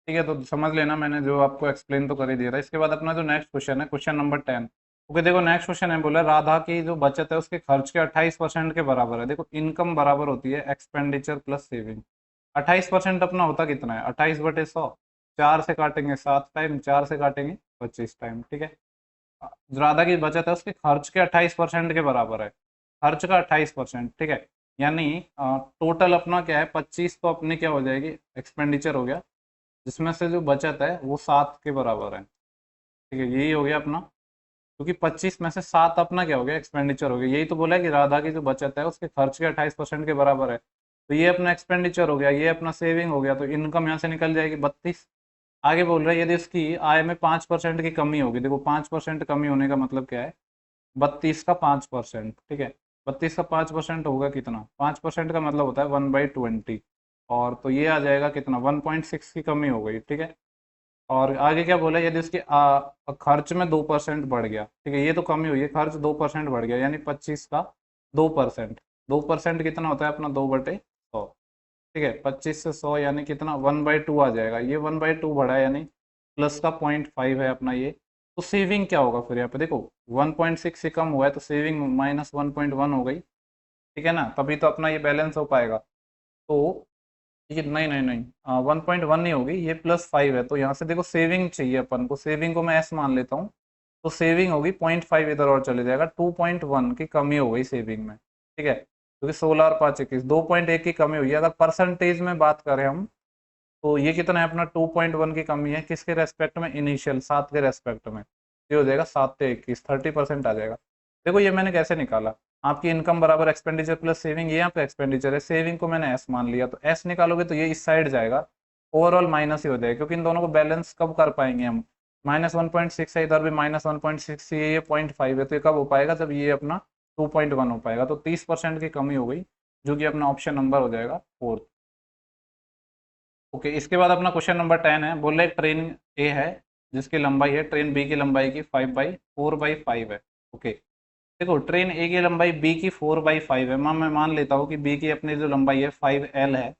ठीक है, तो समझ लेना, मैंने जो आपको एक्सप्लेन तो कर ही दिया था। इसके बाद अपना जो नेक्स्ट क्वेश्चन है, क्वेश्चन नंबर 10, ओके, देखो नेक्स्ट क्वेश्चन है, बोला राधा की जो बचत है उसके खर्च के 28% के बराबर है। देखो इनकम बराबर होती है एक्सपेंडिचर प्लस सेविंग। 28% अपना होता कितना है, 28/100। 4 से काटेंगे 7 टाइम, 4 से काटेंगे 25 टाइम, ठीक है। जो राधा की बचत है उसके खर्च के 28% के बराबर है। खर्च का 28%, ठीक है। यानी टोटल अपना क्या है, 25 तो अपने क्या हो जाएगी, एक्सपेंडिचर हो गया, जिसमें से जो बचत है वो 7 के बराबर है, ठीक है। यही हो गया अपना, क्योंकि 25 में से 7 अपना क्या हो गया, एक्सपेंडिचर हो गया। यही तो बोला है कि राधा की जो बचत है उसके खर्च के 28% के बराबर है। तो ये अपना एक्सपेंडिचर हो गया, ये अपना सेविंग हो गया, तो इनकम यहाँ से निकल जाएगी 32। आगे बोल रहा है यदि उसकी आय में 5% की कमी होगी। देखो 5% कमी होने का मतलब क्या है, 32 का 5%, ठीक है। 32 का 5% होगा कितना, 5% का मतलब होता है 1/20। और तो ये आ जाएगा कितना, 1.6 की कमी हो गई, ठीक है। और आगे क्या बोला, यदि उसके खर्च में 2% बढ़ गया, ठीक है, ये तो कमी हुई है, खर्च 2% बढ़ गया, यानी 25 का 2%। 2% कितना होता है अपना, 2/100, ठीक है। 25 से 100 यानी कितना, 1/2 आ जाएगा। ये 1/2 बढ़ा है, यानी प्लस का 0.5 है अपना ये। तो सेविंग क्या होगा फिर यहाँ पे, देखो 1.6 से कम हुआ है तो सेविंग -1.1 हो गई, ठीक है ना, तभी तो अपना ये बैलेंस हो पाएगा। तो ये नहीं नहीं नहीं, 1.1 नहीं होगी, ये +5 है, तो यहाँ से देखो सेविंग चाहिए अपन को, सेविंग को मैं एस मान लेता हूँ। तो सेविंग होगी 0.5, इधर और चले जाएगा, 2.1 की कमी हो गई सेविंग में, ठीक है। क्योंकि 16 और 5 21, 2.1 की कमी हुई है। अगर परसेंटेज में बात करें हम, तो ये कितना है अपना, 2.1 की कमी है, किसके रेस्पेक्ट में, इनिशियल 7 के रेस्पेक्ट में। ये हो जाएगा 7 से 21, 30% आ जाएगा। देखो ये मैंने कैसे निकाला, आपकी इनकम बराबर एक्सपेंडिचर प्लस सेविंग, ये यहाँ पे एक्सपेंडिचर है, सेविंग को मैंने एस मान लिया, तो एस निकालोगे तो ये इस साइड जाएगा, ओवरऑल माइनस ही हो जाएगा, क्योंकि इन दोनों को बैलेंस कब कर पाएंगे हम, -1.6 है, इधर भी -1.6, ये 0.5 है, तो ये कब हो पाएगा, जब ये अपना 2.1 हो पाएगा। तो 30% की कमी हो गई, जो कि अपना ऑप्शन नंबर हो जाएगा 4। ओके, इसके बाद अपना क्वेश्चन नंबर 10 है, बोल रहे ट्रेन ए है जिसकी लंबाई है ट्रेन बी की लंबाई की 5/4/5 है। ओके, देखो ट्रेन ए की लंबाई बी की 4/5 है, मैं मान लेता हूँ कि बी की अपनी जो लंबाई है 5L है,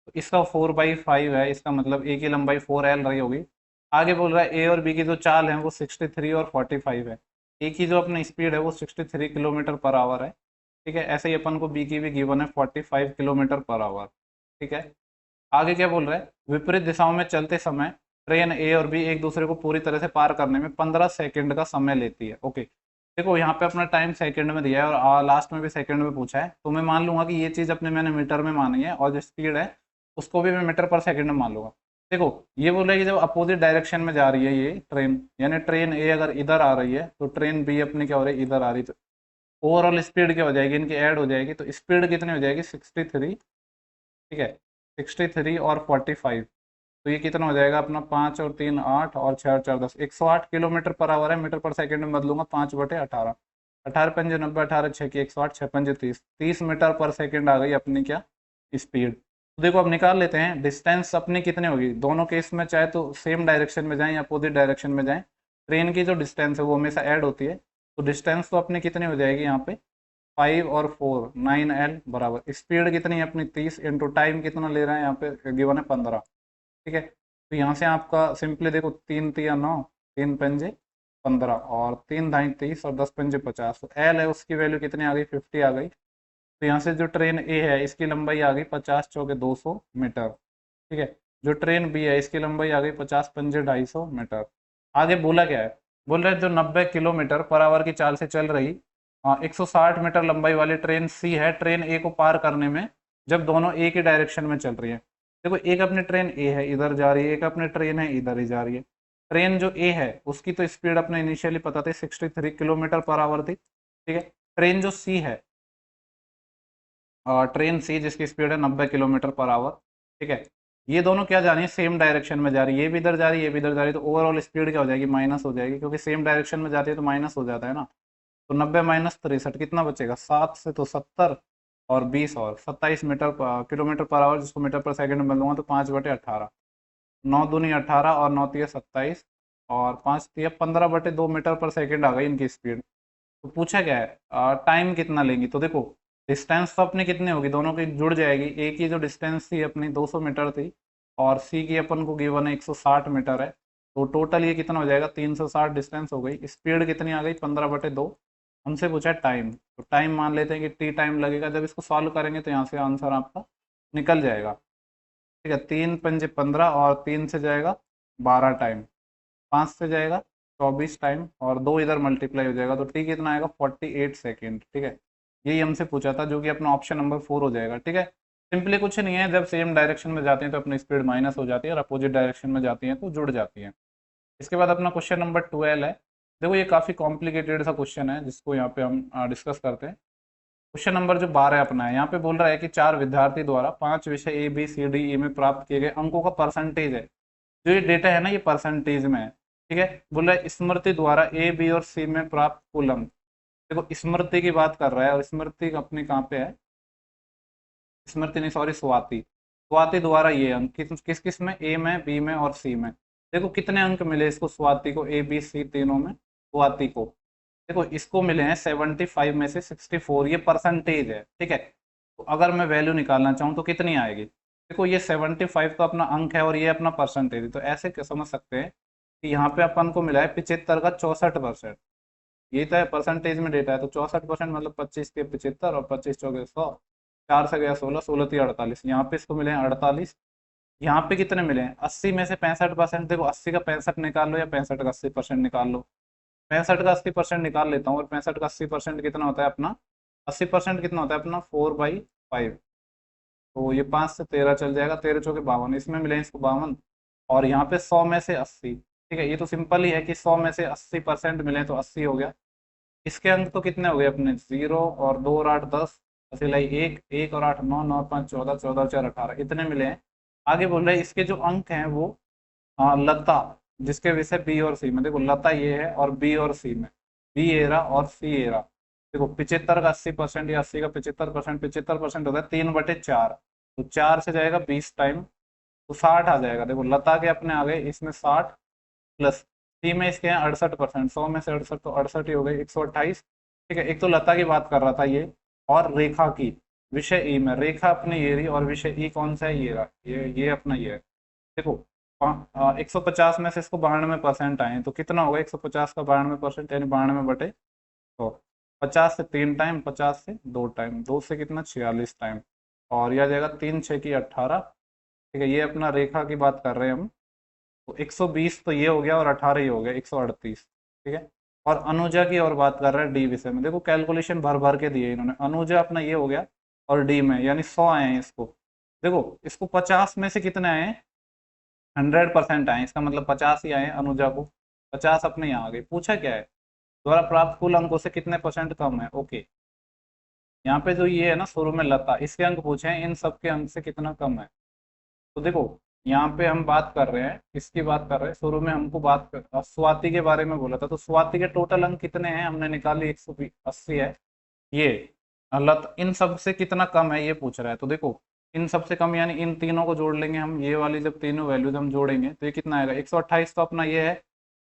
तो इसका 4/5 है, इसका मतलब ए की लंबाई 4L रही होगी। आगे बोल रहा है ए और बी की जो चाल है वो 63 और 45 है। ए की जो अपनी स्पीड है वो 63 किलोमीटर पर आवर है, ठीक है। ऐसे ही अपन को बी की भी गिवन है 45 किलोमीटर पर आवर, ठीक है। आगे क्या बोल रहा है, विपरीत दिशाओं में चलते समय ट्रेन ए और बी एक दूसरे को पूरी तरह से पार करने में 15 सेकंड का समय लेती है। ओके, देखो यहाँ पे अपना टाइम सेकंड में दिया है और लास्ट में भी सेकंड में पूछा है, तो मैं मान लूंगा कि ये चीज अपने मैंने मीटर में मानी है, और जो स्पीड है उसको भी मैं मीटर पर सेकंड में मान लूंगा। देखो ये बोल रहा है कि जब अपोजिट डायरेक्शन में जा रही है ये ट्रेन, यानी ट्रेन ए अगर इधर आ रही है तो ट्रेन बी अपनी क्या हो रही है, इधर आ रही है, तो ओवरऑल स्पीड क्या हो जाएगी, इनकी ऐड हो जाएगी, तो स्पीड कितनी हो जाएगी, 63, ठीक है। 63 और 45, तो ये कितना हो जाएगा अपना, 5 और 3 8 और 6 और 4 10, 108 किलोमीटर पर आवर है, मीटर पर सेकंड में बदलूंगा, 5/18, 18×5 = 90, 18×6 = 108, 6×5 = 30, 30 मीटर पर सेकंड आ गई अपनी क्या, स्पीड। तो देखो अब निकाल लेते हैं डिस्टेंस अपनी कितनी होगी, दोनों केस में चाहे तो सेम डायरेक्शन में जाएं या अपोजिट डायरेक्शन में जाएं, ट्रेन की जो डिस्टेंस है वो हमेशा ऐड होती है। तो डिस्टेंस तो अपनी कितनी हो जाएगी यहाँ पे, 5 और 4 9L बराबर, स्पीड कितनी है अपनी 30, इंटू टाइम कितना ले रहे हैं यहाँ पे गिवन है 15, ठीक है। तो यहाँ से आपका सिंपली देखो, 3×3 = 9, 3×5 = 15, और 3×2 = 30, और 10×5 = 50, तो एल है उसकी वैल्यू कितनी आ गई, 50 आ गई। तो यहाँ से जो ट्रेन ए है इसकी लंबाई आ गई 50×4 = 200 मीटर, ठीक है। जो ट्रेन बी है इसकी लंबाई आ गई 50×5 = 250 मीटर। आगे बोला क्या है, बोल रहे जो 90 किलोमीटर पर आवर की चाल से चल रही 160 मीटर लंबाई वाली ट्रेन सी है, ट्रेन ए को पार करने में जब दोनों एक ही डायरेक्शन में चल रही है। देखो एक अपनी ट्रेन ए है इधर जा रही है, एक अपनी ट्रेन है इधर ही जा रही है। ट्रेन जो ए है उसकी तो स्पीड अपने इनिशियली पता थी 63 किलोमीटर पर आवर थी, ठीक है। ट्रेन जो सी है, ट्रेन सी जिसकी स्पीड है 90 किलोमीटर पर आवर, ठीक है, ये दोनों क्या जा रही है, सेम डायरेक्शन में जा रही है, ये भी इधर जा रही है, ये भी इधर जा रही है, तो ओवरऑल स्पीड क्या हो जाएगी, माइनस हो जाएगी, क्योंकि सेम डायरेक्शन में जाती है तो माइनस हो जाता है ना। तो 90 - 63 कितना बचेगा, 7 से तो 70, और 20 और 27 किलोमीटर पर आवर, जिसको मीटर पर सेकंड में बदलूंगा तो 5/18, 9×2 = 18, और 9×3 = 27, और 5×3 = 15/2 मीटर पर सेकंड आ गई इनकी स्पीड। तो पूछा क्या है, टाइम कितना लेंगी, तो देखो डिस्टेंस तो अपनी कितनी होगी, दोनों की जुड़ जाएगी। ए की जो डिस्टेंस थी अपनी 200 मीटर थी, और सी की अपन को गिवन है 160 मीटर है, तो टोटल ये कितना हो जाएगा, 360 डिस्टेंस हो गई। स्पीड कितनी आ गई, 15/2। हमसे पूछा है टाइम, तो टाइम मान लेते हैं कि टी टाइम लगेगा। जब इसको सॉल्व करेंगे तो यहाँ से आंसर आपका निकल जाएगा। ठीक है, 3×5 = 15 और 3 से जाएगा 12 टाइम, 5 से जाएगा 24 टाइम और 2 इधर मल्टीप्लाई हो जाएगा, तो टी कितना आएगा, 48 सेकेंड। ठीक है, यही हमसे पूछा था, जो कि अपना ऑप्शन नंबर 4 हो जाएगा। ठीक है, सिंपली कुछ नहीं है, जब सेम डायरेक्शन में जाते हैं तो अपनी स्पीड माइनस हो जाती है और अपोजिट डायरेक्शन में जाती है तो जुड़ जाती है। इसके बाद अपना क्वेश्चन नंबर 12 है। देखो ये काफ़ी कॉम्प्लिकेटेड सा क्वेश्चन है, जिसको यहाँ पे हम डिस्कस करते हैं। क्वेश्चन नंबर जो 12 अपना है, यहाँ पे बोल रहा है कि 4 विद्यार्थी द्वारा 5 विषय A B C D E में प्राप्त किए गए अंकों का परसेंटेज है। जो ये डेटा है ना, ये परसेंटेज में है। ठीक है, बोल रहा है स्मृति द्वारा ए बी और सी में प्राप्त कुल अंक। देखो स्मृति की बात कर रहा है, और स्मृति अपनी कहाँ पे है, स्मृति नहीं सॉरी, स्वाति। स्वाति द्वारा ये अंक किस किस में, ए में, बी में और सी में। देखो कितने अंक मिले इसको, स्वाति को, ए बी सी तीनों में स्वाति को। देखो इसको मिले हैं 75 में से 64, ये परसेंटेज है। ठीक है, तो अगर मैं वैल्यू निकालना चाहूँ तो कितनी आएगी। देखो ये 75 तो अपना अंक है और ये अपना परसेंटेज है, तो ऐसे समझ सकते हैं कि यहाँ पे अपन को मिला है 75 का 64%। ये तो है परसेंटेज में डेटा है, तो 64% मतलब 25 के 75 और 25 चौके 100, 4 से गया 16, 16 3 48। यहाँ पे इसको मिले हैं 48। यहाँ पे कितने मिले हैं, 80 में से 65%। देखो 80 का 65 निकाल लो या 65 का 80% निकाल लो। 65 का 80% निकाल लेता हूँ, और 65 का 80% कितना होता है अपना, 80% कितना होता है अपना 4/5। तो ये 5 से 13 चल जाएगा, 13 चौके 52, इसमें मिले इसको 52। और यहाँ पे 100 में से 80। ठीक है, ये तो सिंपल ही है कि 100 में से 80% मिले तो 80 हो गया। इसके अंक तो कितने हो गए अपने, 0 और 2 और 8 10, असिलाई 1, 1 और 8 9, 9 और 5 14, 14 और 4 18, इतने मिले हैं। आगे बोल रहे हैं इसके जो अंक हैं वो, लता, जिसके विषय बी और सी में। देखो लता ये है और बी और सी में, बी एरा और सी एरा। देखो 75 का 80% या 80 का 75%, 75% होता है 3/4। तो 4 से जाएगा 20 टाइम, तो 60 आ जाएगा। देखो लता के अपने आ गए इसमें 60, प्लस सी में इसके हैं 68%, 100 में से 68 तो 68 ही हो गए, 128। ठीक है, एक तो लता की बात कर रहा था ये, और रेखा की, विषय ई में। रेखा अपनी ये रही और विषय ई कौन सा है, ये रहा, ये अपना ये है। देखो 150 में से इसको 92% आए, तो कितना होगा 150 का 92%, यानी 92 तो 50 से 3 टाइम, 50 से 2 टाइम, 2 से कितना 46 टाइम, और यह आ जाएगा 3 6 की 18। ठीक है, ये अपना रेखा की बात कर रहे हैं हम। तो 120 तो ये हो गया और 18 ही हो गया, 138। ठीक है, और अनुजा की और बात कर रहे हैं डी विषय में। देखो कैलकुलेशन भर भर के दिए इन्होंने। अनुजा अपना ये हो गया और डी में यानी 100 आए हैं इसको। देखो इसको 50 में से कितने आए हैं, 100% आए, इसका मतलब 50 ही आए हैं अनुजा को। 50 अपने यहाँ आ गए। पूछा क्या है, द्वारा प्राप्त कुल अंकों से कितने परसेंट कम है। ओके, यहाँ पे जो ये है ना शुरू में लता, इसके अंक पूछे हैं, इन सब के अंक से कितना कम है। तो देखो यहाँ पे हम बात कर रहे हैं, किसकी बात कर रहे हैं, शुरू में हमको बात कर स्वाति के बारे में बोला था। तो स्वाति के टोटल अंक कितने हैं, हमने निकाली 180 है। ये लत इन सब से कितना कम है ये पूछ रहा है। तो देखो इन सबसे कम यानी इन तीनों को जोड़ लेंगे हम, ये वाली जब तीनों वैल्यूज हम जोड़ेंगे तो ये कितना आएगा, 128 तो अपना ये है,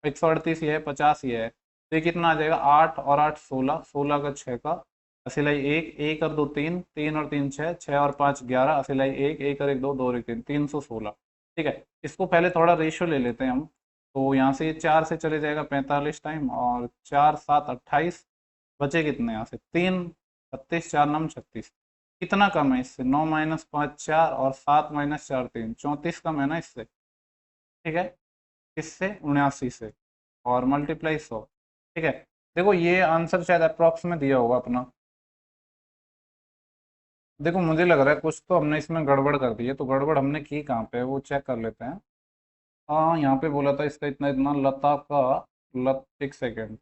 138 ये है, 50 ये है, तो ये कितना आ जाएगा, 8 और 8 16, 16 का 6 का असिलाई 1, 1 और 2 3, 3 और 3 6, 6 और 5 11, असिलाई 1, 1 और 1 2, 2 और 1 3, 316। ठीक है, इसको पहले थोड़ा रेशियो ले लेते हैं हम। तो यहाँ से ये 4 से चले जाएगा 45 टाइम, और 4 7 28, बचे कितने यहाँ से 3 36, 4 9 36। कितना कम है इससे, 9 - 5 4 और 7 - 4 3, 34 कम है ना इससे। ठीक है, किससे, 79 से, और मल्टीप्लाई 100। ठीक है, देखो ये आंसर शायद अप्रॉक्स में दिया होगा अपना। देखो मुझे लग रहा है कुछ तो हमने इसमें गड़बड़ कर दी है, तो गड़बड़ हमने की कहाँ पे वो चेक कर लेते हैं। हाँ यहाँ पे बोला था इसका इतना इतना लता का, लत एक सेकेंड,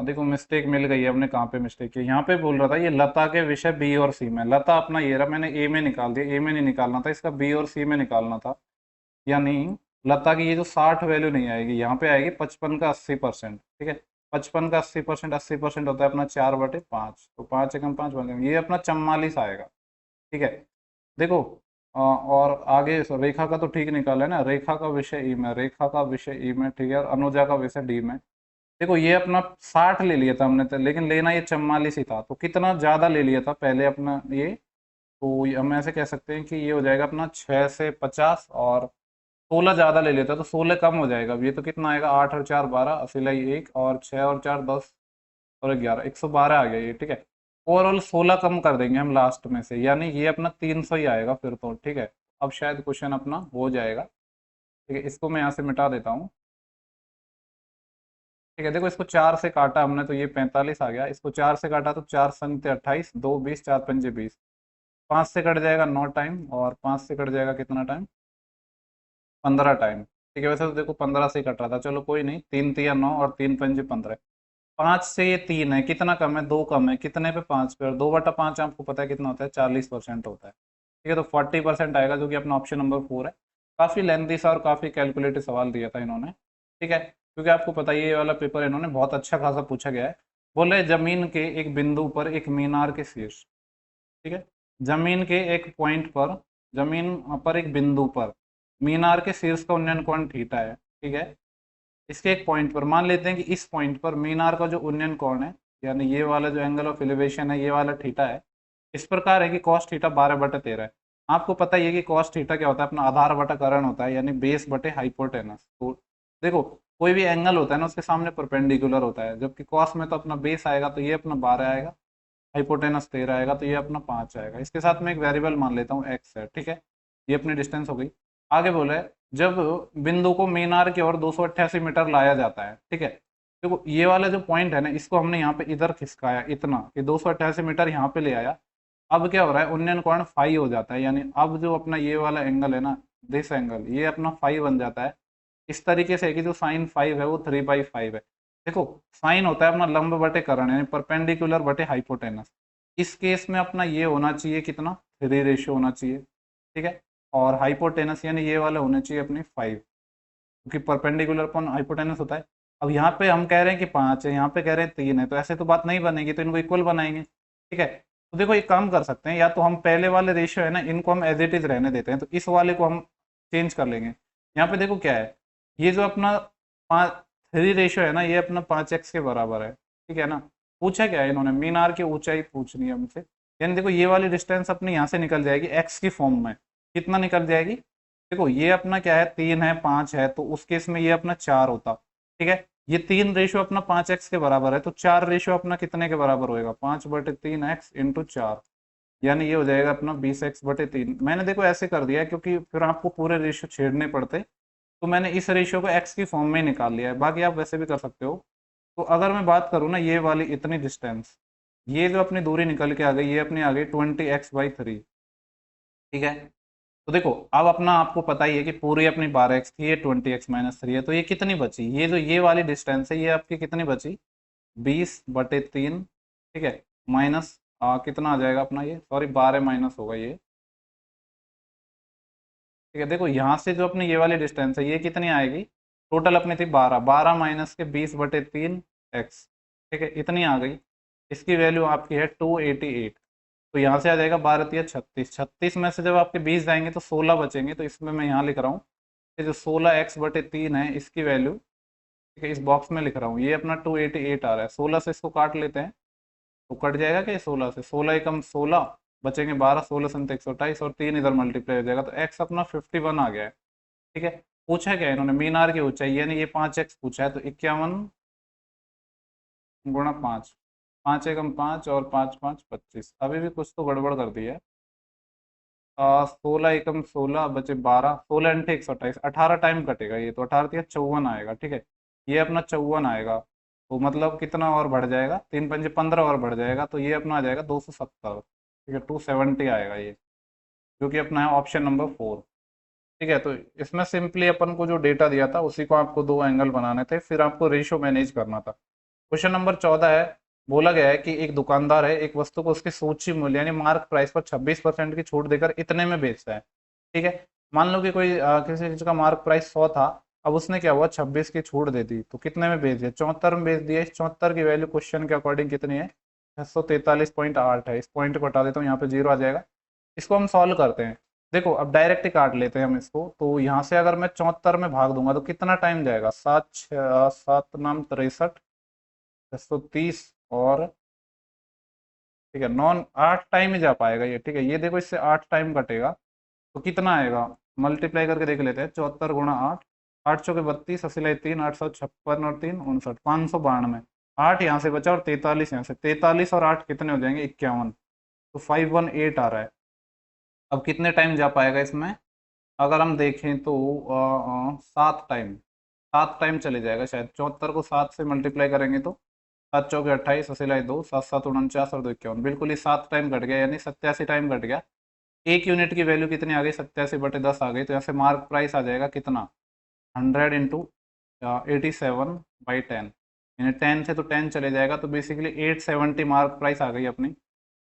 देखो मिस्टेक मिल गई है, हमने कहाँ पे मिस्टेक की। यहाँ पे बोल रहा था ये लता के विषय बी और सी में। लता अपना ये रहा, मैंने ए में निकाल दिया, ए में नहीं निकालना था इसका, बी और सी में निकालना था। यानी लता की ये जो 60 वैल्यू नहीं आएगी, यहाँ पे आएगी 55 का 80%। ठीक है, 55 का 80%, 80% होता है अपना 4/5, तो 5 एकम 5 बन जाएंगे, ये अपना 44 आएगा। ठीक है, देखो और आगे रेखा का तो ठीक निकाला है ना, रेखा का विषय ई में, रेखा का विषय ई में। ठीक है, और अनुजा का विषय डी में। देखो ये अपना 60 ले लिया था हमने तो, लेकिन लेना ये 44 ही था, तो कितना ज़्यादा ले लिया था पहले अपना ये। तो हम ऐसे कह सकते हैं कि ये हो जाएगा अपना 6 से 50 और 16 ज़्यादा ले लेता तो 16 कम हो जाएगा। अब ये तो कितना आएगा, 8 और 4 12, असिलाई 1 और 6 और 4 10 और 11, 112 आ गया ये, ठीक है। ओवरऑल 16 कम कर देंगे हम लास्ट में से, यानी ये अपना 300 ही आएगा फिर तो, ठीक है। अब शायद क्वेश्चन अपना हो जाएगा, ठीक है। इसको मैं यहाँ से मिटा देता हूँ, ठीक है। देखो इसको 4 से काटा हमने तो ये 45 आ गया, इसको 4 से काटा तो 4 संग 28, 2 20, 4 पंजे 20, 5 से कट जाएगा 9 टाइम, और 5 से कट जाएगा कितना टाइम, 15 टाइम, ठीक है। वैसे तो देखो 15 से ही कट रहा था, चलो कोई नहीं, 3 तिया 9 और 3 पंजे 15, 5 से ये 3 है, कितना कम है, 2 कम है, कितने पे, 5 पे, और 2/5 आपको पता है कितना होता है, 40% होता है, ठीक है। तो 40% आएगा, जो कि अपना ऑप्शन नंबर 4 है। काफ़ी लेंथी सा और काफ़ी कैलकुलेटिव सवाल दिया था इन्होंने, ठीक है, क्योंकि आपको पता है ये वाला पेपर इन्होंने बहुत अच्छा खासा पूछा गया है। बोले जमीन के एक बिंदु पर एक मीनार के शीर्ष, ठीक है, जमीन के एक पॉइंट पर, जमीन पर एक बिंदु पर मीनार के शीर्ष का उन्नयन कोण थीटा है, ठीक है। इसके एक पॉइंट पर मान लेते हैं कि इस पॉइंट पर मीनार का जो उन्नयन कोण है, यानी ये वाला जो एंगल ऑफ एलिवेशन है, ये वाला थीटा है, इस प्रकार है कि कॉस थीटा 12/13 है। आपको पता ही है कि कॉस थीटा क्या होता है, अपना आधार बटा कर्ण होता है, यानी बेस बटे हाइपोटेनस। तो देखो कोई भी एंगल होता है ना, उसके सामने परपेंडिकुलर होता है, जबकि कॉस में तो अपना बेस आएगा तो ये अपना 12 आएगा, हाइपोटेनस 13 आएगा तो ये अपना 5 आएगा। इसके साथ में एक वेरिएबल मान लेता हूँ एक्स है, ठीक है। ये अपनी डिस्टेंस हो गई। आगे बोले जब बिंदु को मीनार की ओर 288 मीटर लाया जाता है, ठीक है। देखो ये वाला जो पॉइंट है ना, इसको हमने यहाँ पे इधर खिसकाया इतना कि 288 मीटर यहाँ पे ले आया। अब क्या हो रहा है, उन्नयन कोण फाई हो जाता है, यानी अब जो अपना ये वाला एंगल है ना, दिस एंगल, ये अपना फाई बन जाता है। इस तरीके से कि जो साइन 5 है वो 3/5 है। देखो साइन होता है अपना लंब बटे कर्ण, यानी परपेंडिकुलर बटे हाइपोटेनस। इस केस में अपना ये होना चाहिए कितना, 3 रेशियो होना चाहिए, ठीक है। और हाइपोटेनस यानी ये वाला होना चाहिए अपनी 5, क्योंकि परपेंडिकुलर अपन हाइपोटेनस होता है। अब यहाँ पे हम कह रहे हैं कि 5 है, यहाँ पे कह रहे हैं 3 है, तो ऐसे तो बात नहीं बनेगी, तो इनको इक्वल बनाएंगे, ठीक है। तो देखो एक काम कर सकते हैं, या तो हम पहले वाले रेशियो है ना, इनको हम एज इट इज रहने देते हैं, तो इस वाले को हम चेंज कर लेंगे। यहाँ पे देखो क्या है, ये जो अपना 3 रेशियो है ना, ये अपना 5x के बराबर है, ठीक है ना। पूछा क्या है इन्होंने, मीनार की ऊंचाई पूछनी है हमसे, यानी देखो ये वाली डिस्टेंस अपनी यहाँ से निकल जाएगी एक्स की फॉर्म में, कितना निकल जाएगी, देखो ये अपना क्या है, 3 है 5 है, तो उस केस में ये अपना 4 होता, ठीक है। ये 3 रेशियो अपना 5x के बराबर है, तो 4 रेशियो अपना कितने के बराबर होएगा, 5/3x इंटू 4, यानी ये हो जाएगा अपना 20x/3। मैंने देखो ऐसे कर दिया है, क्योंकि फिर आपको पूरे रेशियो छेड़ने पड़ते, तो मैंने इस रेशियो को x की फॉर्म में ही निकाल लिया है, बाकी आप वैसे भी कर सकते हो। तो अगर मैं बात करूँ ना, ये वाली इतनी डिस्टेंस, ये जो अपनी दूरी निकल के आ गई, ये अपनी आ गई 20x/3, ठीक है। तो देखो अब अपना आपको पता ही है कि पूरी अपनी 12x थी, ये 20x-3 है, तो ये कितनी बची, ये जो ये वाली डिस्टेंस है, ये आपकी कितनी बची, 20/3, ठीक है। माइनस कितना आ जाएगा अपना, ये सॉरी 12 माइनस होगा ये, ठीक है। देखो यहाँ से जो अपनी ये वाली डिस्टेंस है, ये कितनी आएगी, टोटल अपनी थी 12, 12 माइनस के 20/3x, ठीक है, इतनी आ गई। इसकी वैल्यू आपकी है 288। तो यहाँ से आ जाएगा 12×3 = 36, 36 में से जब आपके 20 जाएंगे तो 16 बचेंगे, तो इसमें मैं यहाँ लिख रहा हूँ कि जो 16x/3 है, इसकी वैल्यू, ठीक है, इस बॉक्स में लिख रहा हूँ, ये अपना 288 आ रहा है। 16 से इसको काट लेते हैं, तो कट जाएगा क्या, 16 से 16 एकम 16, बचेंगे 12, 16 संत 128, और 3 इधर मल्टीप्लाई हो जाएगा, तो एक्स अपना 51 आ गया है, ठीक है। पूछा क्या है इन्होंने, मीनार की ऊंचाई, यानी ये 5x पूछा है, तो 51 × 5, 5 एकम 5 और 5 5 25, अभी भी कुछ तो गड़बड़ कर दी है। 16 एकम 16 बचे 12, 16 × 128, 18 टाइम कटेगा ये, तो 18×3 = 54 आएगा, ठीक है। ये अपना 54 आएगा, तो मतलब कितना और बढ़ जाएगा, 3×5 = 15 और बढ़ जाएगा, तो ये अपना आ जाएगा 270, ठीक है, 270 आएगा ये, जो कि अपना है ऑप्शन नंबर 4, ठीक है। तो इसमें सिंपली अपन को जो डेटा दिया था, उसी को आपको दो एंगल बनाने थे, फिर आपको रेशियो मैनेज करना था। क्वेश्चन नंबर 14 है, बोला गया है कि एक दुकानदार है, एक वस्तु को उसके सूची मूल्य यानी मार्क प्राइस पर 26% की छूट देकर इतने में बेचता है, ठीक है। मान लो कि कोई किसी चीज का मार्क प्राइस 100 था, अब उसने क्या हुआ, 26 की छूट दे दी, तो कितने में बेच दिया, 74 में बेच दिया। इस 74 की वैल्यू क्वेश्चन के अकॉर्डिंग कितनी है, 643.8 है। इस पॉइंट को हटा देता हूँ, यहाँ पे 0 आ जाएगा। इसको हम सॉल्व करते हैं। देखो अब डायरेक्ट ही काट लेते हैं हम इसको, तो यहाँ से अगर मैं 74 में भाग दूंगा तो कितना टाइम जाएगा, 7 7 9 63, 630, और ठीक है 9 8 टाइम ही जा पाएगा ये, ठीक है। ये देखो इससे 8 टाइम कटेगा, तो कितना आएगा, मल्टीप्लाई करके देख लेते हैं। 74 गुणा 8, 8 चौके 32, 80 3, 856 और 3 59, 592। 8 यहाँ से बचा और 43 यहाँ से, 43 और 8 कितने हो जाएंगे, 51। तो 518 आ रहा है। अब कितने टाइम जा पाएगा इसमें, अगर हम देखें तो 7 टाइम, 7 टाइम चले जाएगा शायद। 74 को 7 से मल्टीप्लाई करेंगे तो 7 चौके 28, 2, 7 7 49 और 2 51, बिल्कुल ही 7 टाइम घट गया, यानी 87 टाइम घट गया। एक यूनिट की वैल्यू कितनी आ गई, 87/10 आ गई। तो यहाँ से मार्क प्राइस आ जाएगा कितना, 100 इंटू 87/10, यानी 10 से तो 10 चले जाएगा, तो बेसिकली 870 मार्क प्राइस आ गई अपनी।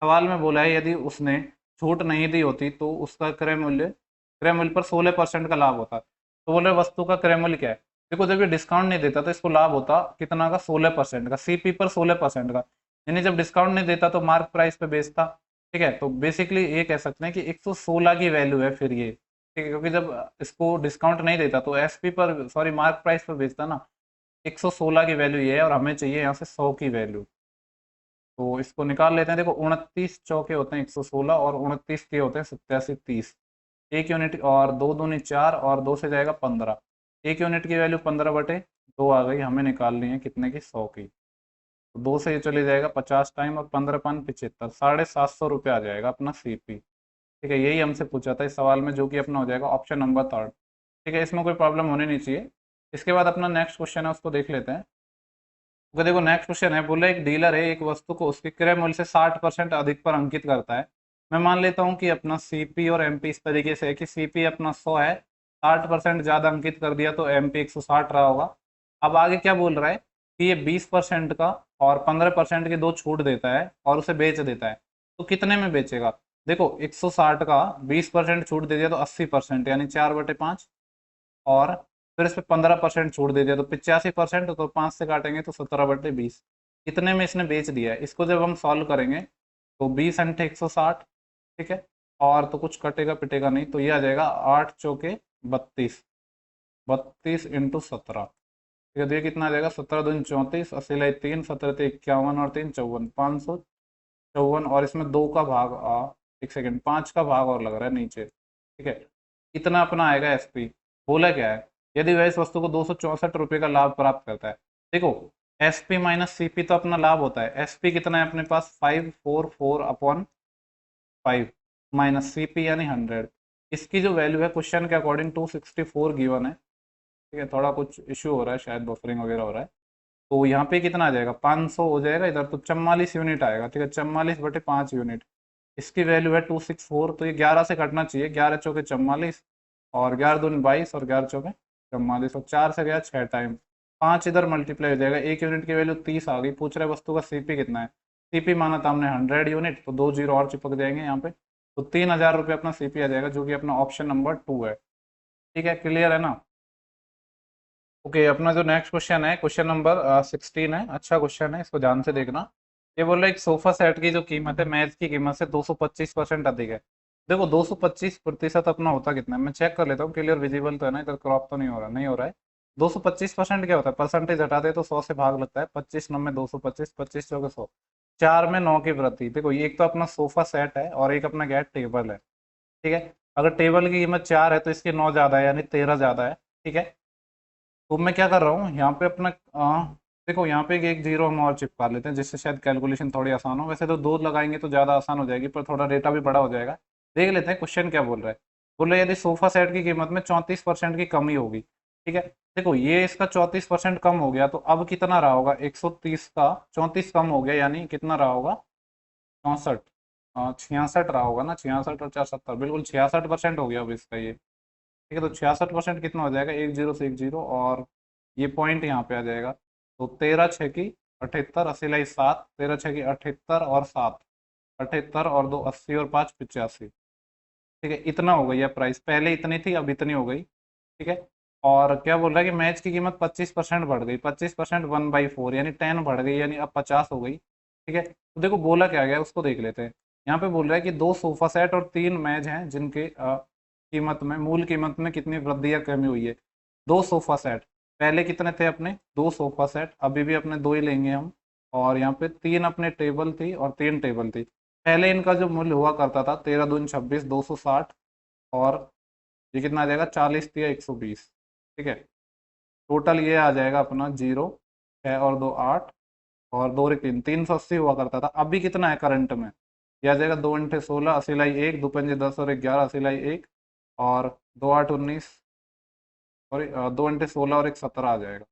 सवाल में बोला है यदि उसने छूट नहीं दी होती तो उसका क्रय मूल्य पर 16% का लाभ होता। तो बोले वस्तु का क्रय मूल्य क्या है, देखो जब ये डिस्काउंट नहीं देता तो इसको लाभ होता कितना का, 16% का, सीपी पर 16% का, यानी जब डिस्काउंट नहीं देता तो मार्क प्राइस पे बेचता। ठीक है, तो बेसिकली ये कह सकते हैं कि 116 की वैल्यू है फिर ये। ठीक है, क्योंकि जब इसको डिस्काउंट नहीं देता तो एसपी पर, सॉरी, मार्क प्राइस पर बेचता ना। 116 की वैल्यू ये है और हमें चाहिए यहाँ से 100 की वैल्यू। तो इसको निकाल लेते हैं। देखो 29 चौके होते हैं 116 और 29 के होते हैं 87 30। एक यूनिट और 2 दूनी 4 और 2 से जाएगा 15। एक यूनिट की वैल्यू 15/2 आ गई, हमें निकालनी है कितने की, 100 की। तो 2 से ये चले जाएगा 50 टाइम और 15×5 75, 750 रुपये आ जाएगा अपना सीपी। ठीक है, यही हमसे पूछा था इस सवाल में, जो कि अपना हो जाएगा ऑप्शन नंबर 3। ठीक है, इसमें कोई प्रॉब्लम होनी नहीं चाहिए। इसके बाद अपना नेक्स्ट क्वेश्चन है, उसको देख लेते हैं। तो देखो नेक्स्ट क्वेश्चन है, बोला एक डीलर है एक वस्तु को उसके क्रय मूल्य से 60% अधिक पर अंकित करता है। मैं मान लेता हूँ कि अपना सीपी और एमपी इस तरीके से है कि सीपी अपना 100 है, 60% ज्यादा अंकित कर दिया तो एमपी 160 रहा होगा। अब आगे क्या बोल रहा है कि ये 20% का और 15% की दो छूट देता है और उसे बेच देता है, तो कितने में बेचेगा। देखो 160 का 20% छूट दे दिया तो 80%, यानी 4/5, और फिर इस पे 15% छूट दे दिया तो 85%, तो 5 से काटेंगे तो 17/20। इतने में इसने बेच दिया है। इसको जब हम सॉल्व करेंगे तो 20 × 160, ठीक है, और तो कुछ कटेगा पिटेगा नहीं, तो ये आ जाएगा 8 चौके 32, 32 × 17। ठीक है, तो ये कितना आ जाएगा, 17 दूनी 34, 80 3, 17 51 और 3 54, 554, और इसमें 2 का भाग, एक सेकेंड, 5 का भाग और लग रहा है नीचे। ठीक है, इतना अपना आएगा एसपी। बोला क्या है, यदि वह इस वस्तु को 264 रुपये का लाभ प्राप्त करता है। देखो एसपी माइनस सीपी तो अपना लाभ होता है। एसपी कितना है अपने पास, 544/5 माइनस सीपी यानी 100। इसकी जो वैल्यू है क्वेश्चन के अकॉर्डिंग 264 गिवन है। ठीक है, थोड़ा कुछ इश्यू हो रहा है, शायद बफरिंग वगैरह हो रहा है। तो यहाँ पे कितना आ जाएगा, 500 हो जाएगा इधर, तो 44 यूनिट आएगा। ठीक है, 44/5 यूनिट। इसकी वैल्यू है 264, तो ये 11 से कटना चाहिए, 11 चौके 44 और 11 दूनी 22 और 11 चौके 44, और 4 से गया 6 टाइम, 5 इधर मल्टीप्लाई हो जाएगा। एक यूनिट की वैल्यू 30 आ गई। पूछ रहे वस्तु का सीपी कितना है, सीपी माना था हमने 100 यूनिट, तो 2 जीरो और चिपक जाएंगे यहाँ पे, तो 3000 रुपये अपना सीपी आ जाएगा, जो कि अपना ऑप्शन नंबर 2 है। ठीक है, क्लियर है ना। ओके, अपना जो नेक्स्ट क्वेश्चन है, क्वेश्चन नंबर 16 है। अच्छा क्वेश्चन है, इसको ध्यान से देखना। ये बोल रहा है एक सोफा सेट की जो कीमत है मेज की कीमत से 225% अधिक है। देखो 225% अपना होता कितना है, मैं चेक कर लेता हूँ, क्लियर विजिबल तो है ना, इधर क्रॉप तो नहीं हो रहा, नहीं हो रहा है। 225% क्या होता है, परसेंटेज हटा दे तो 100 से भाग लगता है, 25 9 में 225, 25 चौके 100, 4 में 9 की वृद्धि। देखो ये एक तो अपना सोफा सेट है और एक अपना क्या है, टेबल है। ठीक है, अगर टेबल की कीमत 4 है तो इसकी 9 ज्यादा है, यानी 13 ज्यादा है। ठीक है, तो मैं क्या कर रहा हूँ यहाँ पे अपना, देखो यहाँ पे एक जीरो हम और चिपका लेते हैं, जिससे शायद कैलकुलेशन थोड़ी आसान हो। वैसे तो दो लगाएंगे तो ज़्यादा आसान हो जाएगी, पर थोड़ा डेटा भी बड़ा हो जाएगा। देख लेते हैं क्वेश्चन क्या बोल रहा है। बोल रहा है यदि सोफा सेट की कीमत में 34% की कमी होगी। ठीक है, देखो ये इसका 34% कम हो गया, तो अब कितना रहा होगा, 130 का 34 कम हो गया, यानी कितना रहा होगा, 64, 66 रहा होगा ना, 66 और 4 70, बिल्कुल 66% हो गया अब इसका ये। ठीक है, तो 66% कितना हो जाएगा, एक जीरो से एक जीरो, और ये पॉइंट यहाँ पे आ जाएगा। तो 13 छः की 78, 80 7, 13 छः की 78 और 7, 78 और 2 80 और 5 85। ठीक है, इतना हो गई है प्राइस, पहले इतनी थी अब इतनी हो गई। ठीक है, और क्या बोल रहा है कि मैच की कीमत 25% बढ़ गई, 25% 1/4 यानी 10 बढ़ गई, यानी अब 50 हो गई। ठीक है, तो देखो बोला क्या गया उसको देख लेते हैं। यहाँ पे बोल रहा है कि 2 सोफा सेट और 3 मैच हैं जिनके कीमत में, मूल कीमत में कितनी वृद्धि या कमी हुई है। 2 सोफा सेट, पहले कितने थे अपने, 2 सोफा सेट, अभी भी अपने 2 ही लेंगे हम। और यहाँ पे 3 अपने टेबल थी और 3 टेबल थी। पहले इनका जो मूल्य हुआ करता था 13 दूनी 26, 260, और ये कितना आ जाएगा 40 या 120। ठीक है, टोटल ये आ जाएगा अपना 0, 6 और 2 8, और 2 और 3 380 हुआ करता था। अभी कितना है करंट में, ये आ जाएगा 2 इंटे 16 अस्सी लाई 1, 2 पंजे 10 और 11 अस्सी लाई 1, और 2 8 19, और 2 इंटे 16 और 1 17 आ जाएगा,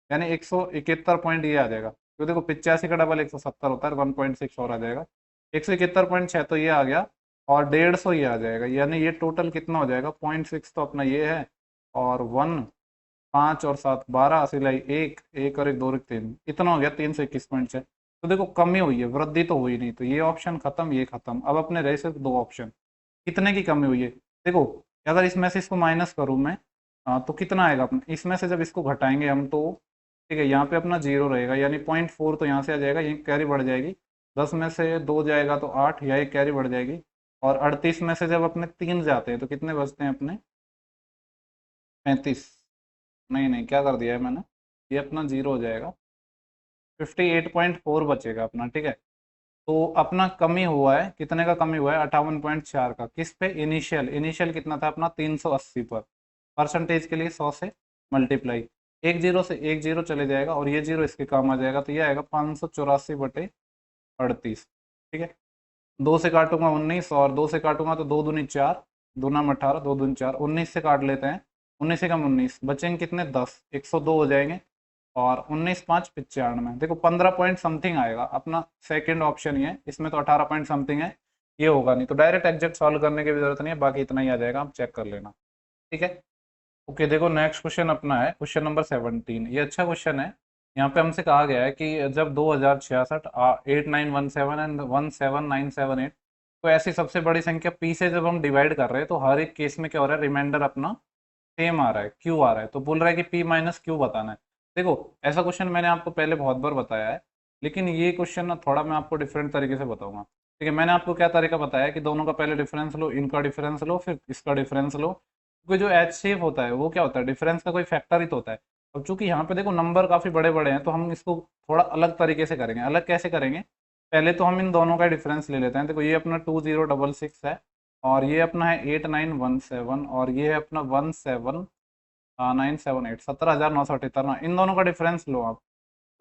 यानी 171 पॉइंट ये आ जाएगा। तो देखो 85 का डबल 170 होता है, 1.6 और आ जाएगा, 171.6 तो ये आ गया, और 150 ये आ जाएगा, यानी ये टोटल कितना हो जाएगा, 0.6 तो अपना ये है, और 1 5 और 7 12 सिलाई 1 1 और 1 2 और 3, इतना हो गया 321.6। तो देखो कमी हुई है, वृद्धि तो हुई नहीं, तो ये ऑप्शन खत्म, ये खत्म। अब अपने रहे सिर्फ दो ऑप्शन, कितने की कमी हुई है। देखो अगर इसमें से इसको माइनस करूं मैं, तो कितना आएगा अपना, इसमें से जब इसको घटाएंगे हम तो ठीक है, यहाँ पे अपना 0 रहेगा, यानी 0.4 तो यहाँ से आ जाएगा, ये कैरी बढ़ जाएगी, 10 में से 2 जाएगा तो 8, या एक कैरी बढ़ जाएगी, और 38 में से जब अपने 3 जाते हैं तो कितने बचते हैं अपने, 35। नहीं नहीं, क्या कर दिया है मैंने, ये अपना 0 हो जाएगा, 58.4 बचेगा अपना। ठीक है, तो अपना कमी हुआ है, कितने का कमी हुआ है, 58.4 का। किस पे, इनिशियल, इनिशियल कितना था अपना 380 पर, परसेंटेज के लिए 100 से मल्टीप्लाई, एक जीरो से एक जीरो चले जाएगा, और ये जीरो इसके काम आ जाएगा, तो ये आएगा 584/38। ठीक है, 2 से काटूंगा 19, और 2 से काटूंगा तो 2 दूनी 4, दूना 18, 2 दूनी 4, 19 से काट लेते हैं, 19 से कम 19 बचेंगे कितने, 10, 102 हो जाएंगे, और 19 5 95, देखो 15 पॉइंट समथिंग आएगा अपना। सेकंड ऑप्शन ये है, इसमें तो 18 पॉइंट समथिंग है, ये होगा नहीं, तो डायरेक्ट एग्जैक्ट सॉल्व करने की भी जरूरत नहीं है, बाकी इतना ही आ जाएगा, आप चेक कर लेना। ठीक है, ओके। देखो नेक्स्ट क्वेश्चन अपना है क्वेश्चन नंबर 17, ये अच्छा क्वेश्चन है। यहाँ पे हमसे कहा गया है कि जब 2066 8917 एंड 17978, तो ऐसी सबसे बड़ी संख्या p से जब हम डिवाइड कर रहे हैं, तो हर एक केस में क्या हो रहा है, रिमाइंडर अपना सेम आ रहा है, क्यू आ रहा है, तो बोल रहा है कि p माइनस क्यू बताना है। देखो ऐसा क्वेश्चन मैंने आपको पहले बहुत बार बताया है, लेकिन ये क्वेश्चन ना थोड़ा मैं आपको डिफरेंट तरीके से बताऊंगा। ठीक है, मैंने आपको क्या तरीका बताया कि दोनों का पहले डिफरेंस लो, इनका डिफरेंस लो, फिर इसका डिफरेंस लो, क्योंकि जो एच शेप होता है वो क्या होता है, डिफरेंस का कोई फैक्टर ही तो होता है। अब चूंकि यहाँ पे देखो नंबर काफी बड़े बड़े हैं, तो हम इसको थोड़ा अलग तरीके से करेंगे। अलग कैसे करेंगे, पहले तो हम इन दोनों का डिफरेंस ले लेते हैं। देखो ये अपना 2066 है, और ये अपना है 8917, और ये है अपना 17978, 17,978, इन दोनों का डिफरेंस लो आप,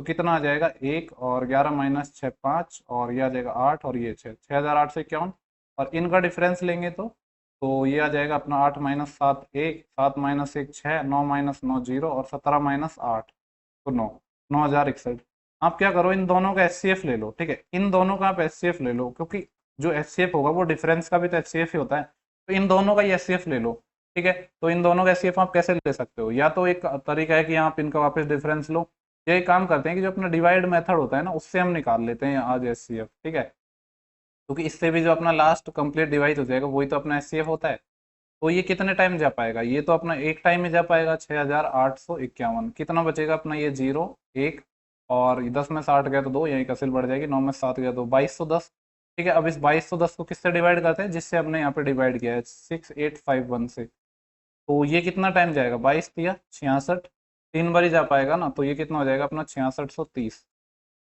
तो कितना आ जाएगा, 1 और 11 माइनस 6 5, और ये आ जाएगा 8, और ये 6, 6,851, और इनका डिफरेंस लेंगे तो ये आ जाएगा अपना 8 माइनस 7 1, 7 माइनस 1 6, 9 माइनस 9 0, और 17 माइनस 8 तो 9, 9,061। आप क्या करो, इन दोनों का एचसीएफ ले लो। ठीक है, इन दोनों का आप एचसीएफ ले लो, क्योंकि जो एचसीएफ होगा वो डिफरेंस का भी तो एचसीएफ ही होता है, तो इन दोनों का ही एचसीएफ ले लो। ठीक है, तो इन दोनों का एचसीएफ आप कैसे ले सकते हो, या तो एक तरीका है कि आप इनका वापस डिफरेंस लो, या एक काम करते हैं कि जो अपना डिवाइड मेथड होता है ना, उससे हम निकाल लेते हैं आज एचसीएफ। ठीक है, क्योंकि इससे भी जो अपना लास्ट कंप्लीट डिवाइड हो जाएगा वही तो अपना एचसीएफ होता है। तो ये कितने टाइम जा पाएगा, ये तो अपना एक टाइम में जा पाएगा, 6,851। कितना बचेगा अपना, ये 0 1, और 10 में 60 गया तो 2, यही कसिल बढ़ जाएगी, 9 में 7 गया तो 2210। ठीक है, अब इस 2210 को किससे डिवाइड करते हैं, जिससे हमने यहाँ पे डिवाइड किया है 6851 से। तो ये कितना टाइम जाएगा, 22 या 66, 3 बार ही जा पाएगा ना, तो ये कितना हो जाएगा अपना 6630।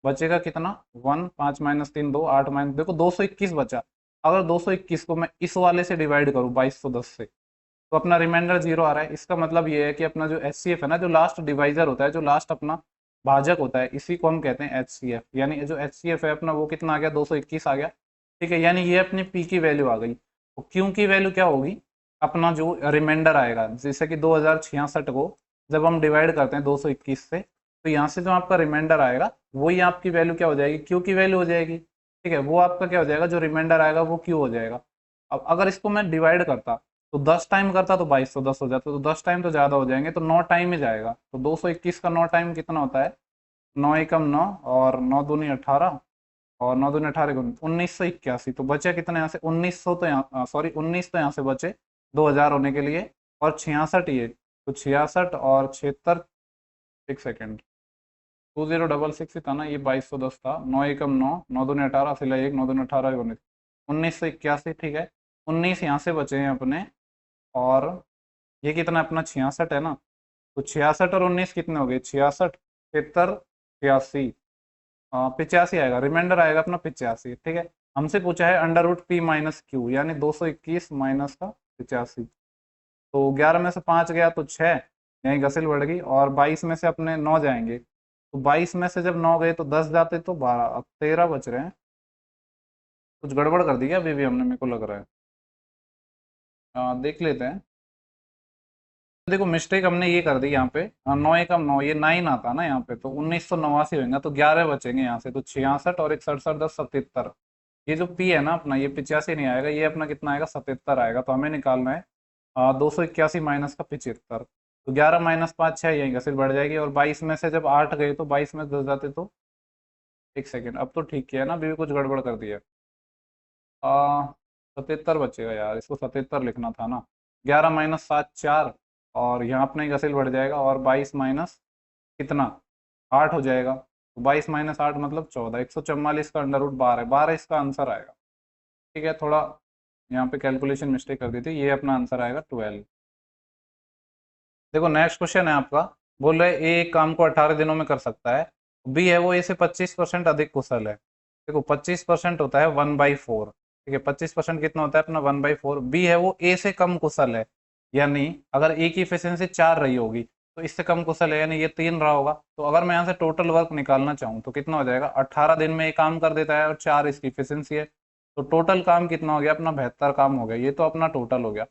बचेगा कितना, 1 5 माइनस 3 2, 8 माइनस, देखो 221 बचा। अगर 221 को मैं इस वाले से डिवाइड करूँ 2210 से, तो अपना रिमाइंडर 0 आ रहा है। इसका मतलब ये है कि अपना जो एचसीएफ है ना, जो लास्ट डिवाइजर होता है, जो लास्ट अपना भाजक होता है, इसी को हम कहते हैं एचसीएफ। यानी जो एचसीएफ है अपना वो कितना आ गया, 221 आ गया। ठीक है, यानी ये अपनी पी की वैल्यू आ गई। तो क्यू की वैल्यू क्या होगी, अपना जो रिमाइंडर आएगा, जैसे कि 2066 को जब हम डिवाइड करते हैं 221 से, तो यहाँ से जो आपका रिमाइंडर आएगा वही आपकी वैल्यू क्या हो जाएगी, क्यू की वैल्यू हो जाएगी। ठीक है, वो आपका क्या हो जाएगा, जो रिमाइंडर आएगा वो क्यू हो जाएगा। अब अगर इसको मैं डिवाइड करता, तो 10 टाइम करता तो 2210 हो जाता, तो 10 टाइम तो ज़्यादा हो जाएंगे, तो 9 टाइम ही जाएगा। तो 221 का 9 टाइम कितना होता है, 9 एकम 9, और 9 दूनी 18, और 9 दूनी 18 1981। तो बचे कितने यहाँ से, 1900, तो यहाँ सॉरी 19 तो यहाँ से बचे 2000 होने के लिए, और 66 ये, तो 66 और 76, एक सेकेंड, 2066 था ना, ये 2210 था, 9 एकम 9, 9 दूनी 18 सिलाई 1, 9 दूनी 18 19, 1981। ठीक है, 19 यहाँ से बचे हैं अपने, और ये कितना अपना 66 है ना, तो 66 और 19 कितने हो गए, 66 73 86, 85 आएगा, रिमाइंडर आएगा अपना 85। ठीक है, हमसे पूछा है under root P minus Q, यानी 221 माइनस का 85। तो 11 में से 5 गया तो 6, यहीं घसील बढ़ गई। और 22 में से अपने 9 जाएंगे, तो 22 में से जब 9 गए तो 10 जाते तो 12, अब 13 बच रहे हैं। कुछ गड़बड़ कर दी क्या अभी भी हमने, मेरे को लग रहा है। देख लेते हैं। देखो मिस्टेक हमने ये कर दी यहाँ पे, 9 एकम 9, ये 9 आता ना यहाँ पे, तो 1989 होगा, तो 11 बचेंगे यहाँ से, तो 66 और एक 67 10 77। ये जो पी है ना अपना, ये 85 नहीं आएगा, ये अपना कितना आएगा 77 आएगा। तो हमें निकालना है 281 माइनस का 75। तो 11 माइनस 5 6, यहीं घसीट बढ़ जाएगी। और 22 में से जब 8 गए तो 22 में 10 जाते तो, एक सेकेंड, अब तो ठीक किया है ना, अभी भी कुछ गड़बड़ कर दिया। 77 बचेगा यार, इसको 77 लिखना था ना। 11 माइनस 7 4, और यहाँ अपने घसीट बढ़ जाएगा। और 22 माइनस कितना 8 हो जाएगा, तो 22 माइनस 8 मतलब 14, 144 का अंडर रूट 12 है, 12 इसका आंसर आएगा। ठीक है, थोड़ा यहाँ पे कैलकुलेशन मिस्टेक कर दी थी, ये अपना आंसर आएगा 12। देखो नेक्स्ट क्वेश्चन है आपका, बोल रहे ए एक काम को 18 दिनों में कर सकता है, बी है वो ए से 25% अधिक कुशल है। देखो 25% होता है 1/4, ठीक है, 25% कितना होता है अपना 1/4। बी है वो ए से कम कुशल है, यानी अगर ए की एफिशिएंसी 4 रही होगी तो इससे कम कुशल है, यानी ये 3 रहा होगा। तो अगर मैं यहाँ से टोटल वर्क निकालना चाहूँ तो कितना हो जाएगा, 18 दिन में ये काम कर देता है और 4 इसकी एफिशिएंसी है, तो टोटल काम कितना हो गया अपना 72 काम हो गया। ये तो अपना टोटल हो गया।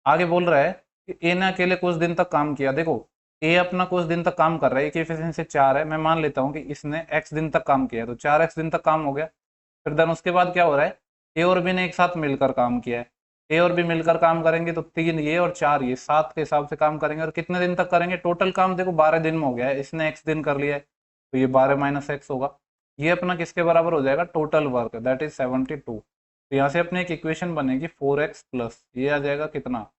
आगे बोल रहा है कि ए ने अकेले कुछ दिन तक काम किया। देखो ए अपना कुछ दिन तक काम कर रहा है, ए की एफिशिएंसी 4 है, मैं मान लेता हूँ कि इसने एक्स दिन तक काम किया है, तो 4x दिन तक काम हो गया। फिर देन उसके बाद क्या हो रहा है, ए और बी ने एक साथ मिलकर काम किया है। ए और बी मिलकर काम करेंगे तो 3 ये और 4 ये 7 के हिसाब से काम करेंगे, और कितने दिन तक करेंगे, टोटल काम देखो 12 दिन में हो गया है, इसने एक्स दिन कर लिया है, तो ये 12 माइनस एक्स होगा। ये अपना किसके बराबर हो जाएगा, टोटल वर्क, दैट इज 72। तो यहाँ से अपने एक इक्वेशन बनेगी 4x प्लस ये आ जाएगा कितना,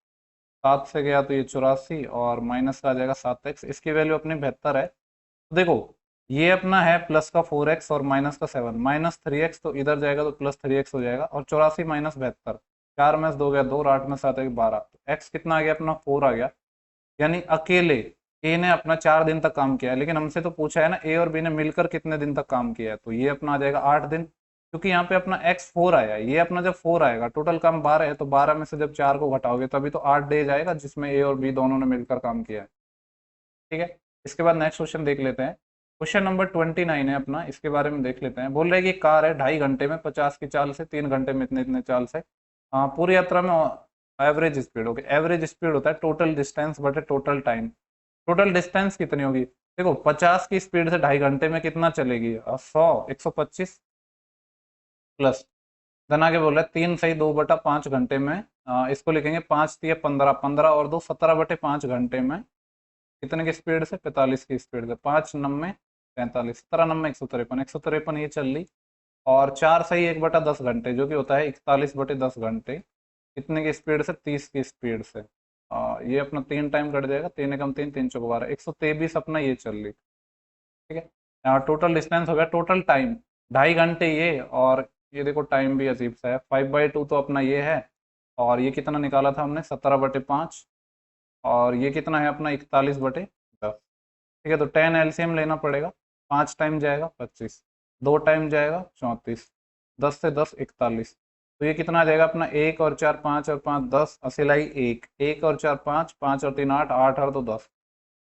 7 से गया तो ये 84, और माइनस का आ जाएगा 7x, इसकी वैल्यू अपनी 72 है। तो देखो ये अपना है प्लस का 4x और माइनस का 7, माइनस 3x, तो इधर जाएगा तो प्लस 3x हो जाएगा। और 84 माइनस 72, 4 में से 2 गया 2, और 8 में 7 एक 12, तो x कितना आ गया अपना 4 आ गया। यानी अकेले ए ने अपना 4 दिन तक काम किया है, लेकिन हमसे तो पूछा है ना ए और बी ने मिलकर कितने दिन तक काम किया है, तो ये अपना आ जाएगा 8 दिन, क्योंकि यहाँ पे अपना x 4 आया है। ये अपना जब 4 आएगा, टोटल काम 12 है, तो 12 में से जब 4 को घटाओगे तभी तो 8 डेज आएगा जिसमें ए और बी दोनों ने मिलकर काम किया है। ठीक है, इसके बाद नेक्स्ट क्वेश्चन देख लेते हैं। क्वेश्चन नंबर 29 है अपना, इसके बारे में देख लेते हैं। बोल रहे हैं कि कार है 2.5 घंटे में 50 की चाल से, 3 घंटे में इतने इतने चाल से, पूरी यात्रा में एवरेज स्पीड होगी। एवरेज स्पीड होता है टोटल डिस्टेंस बटे टोटल टाइम। टोटल डिस्टेंस कितनी होगी, देखो 50 की स्पीड से 2.5 घंटे में कितना चलेगी, 100 125 प्लस, धन आगे बोल रहा है 3 सही 2/5 घंटे में, इसको लिखेंगे 5 तिया 15, 15 और 2 17/5 घंटे में कितने की स्पीड से, 45 की स्पीड से, 5 नम्बे 45, 17 नम्बे 153, 153 ये चल ली। और 4 सही 1/10 घंटे जो कि होता है 41/10 घंटे, कितने की स्पीड से, 30 की स्पीड से। ये अपना 3 टाइम कट जाएगा, 3 एकम 3 3 चौक 12, 123 अपना ये चल ली। ठीक है, टोटल डिस्टेंस हो गया, टोटल टाइम 2.5 घंटे ये, और ये देखो टाइम भी अजीब सा है, 5/2 तो अपना ये है, और ये कितना निकाला था हमने 17/5, और ये कितना है अपना 41/10। ठीक है, तो 10 एलसीएम लेना पड़ेगा, 5 टाइम जाएगा 25, 2 टाइम जाएगा 34, 10 से 10 41, तो ये कितना आ जाएगा अपना 1 और 4 5 और 5 10, असिलाई 1, 1 और 4 5, 5 और 3 8, 8 और 2 10,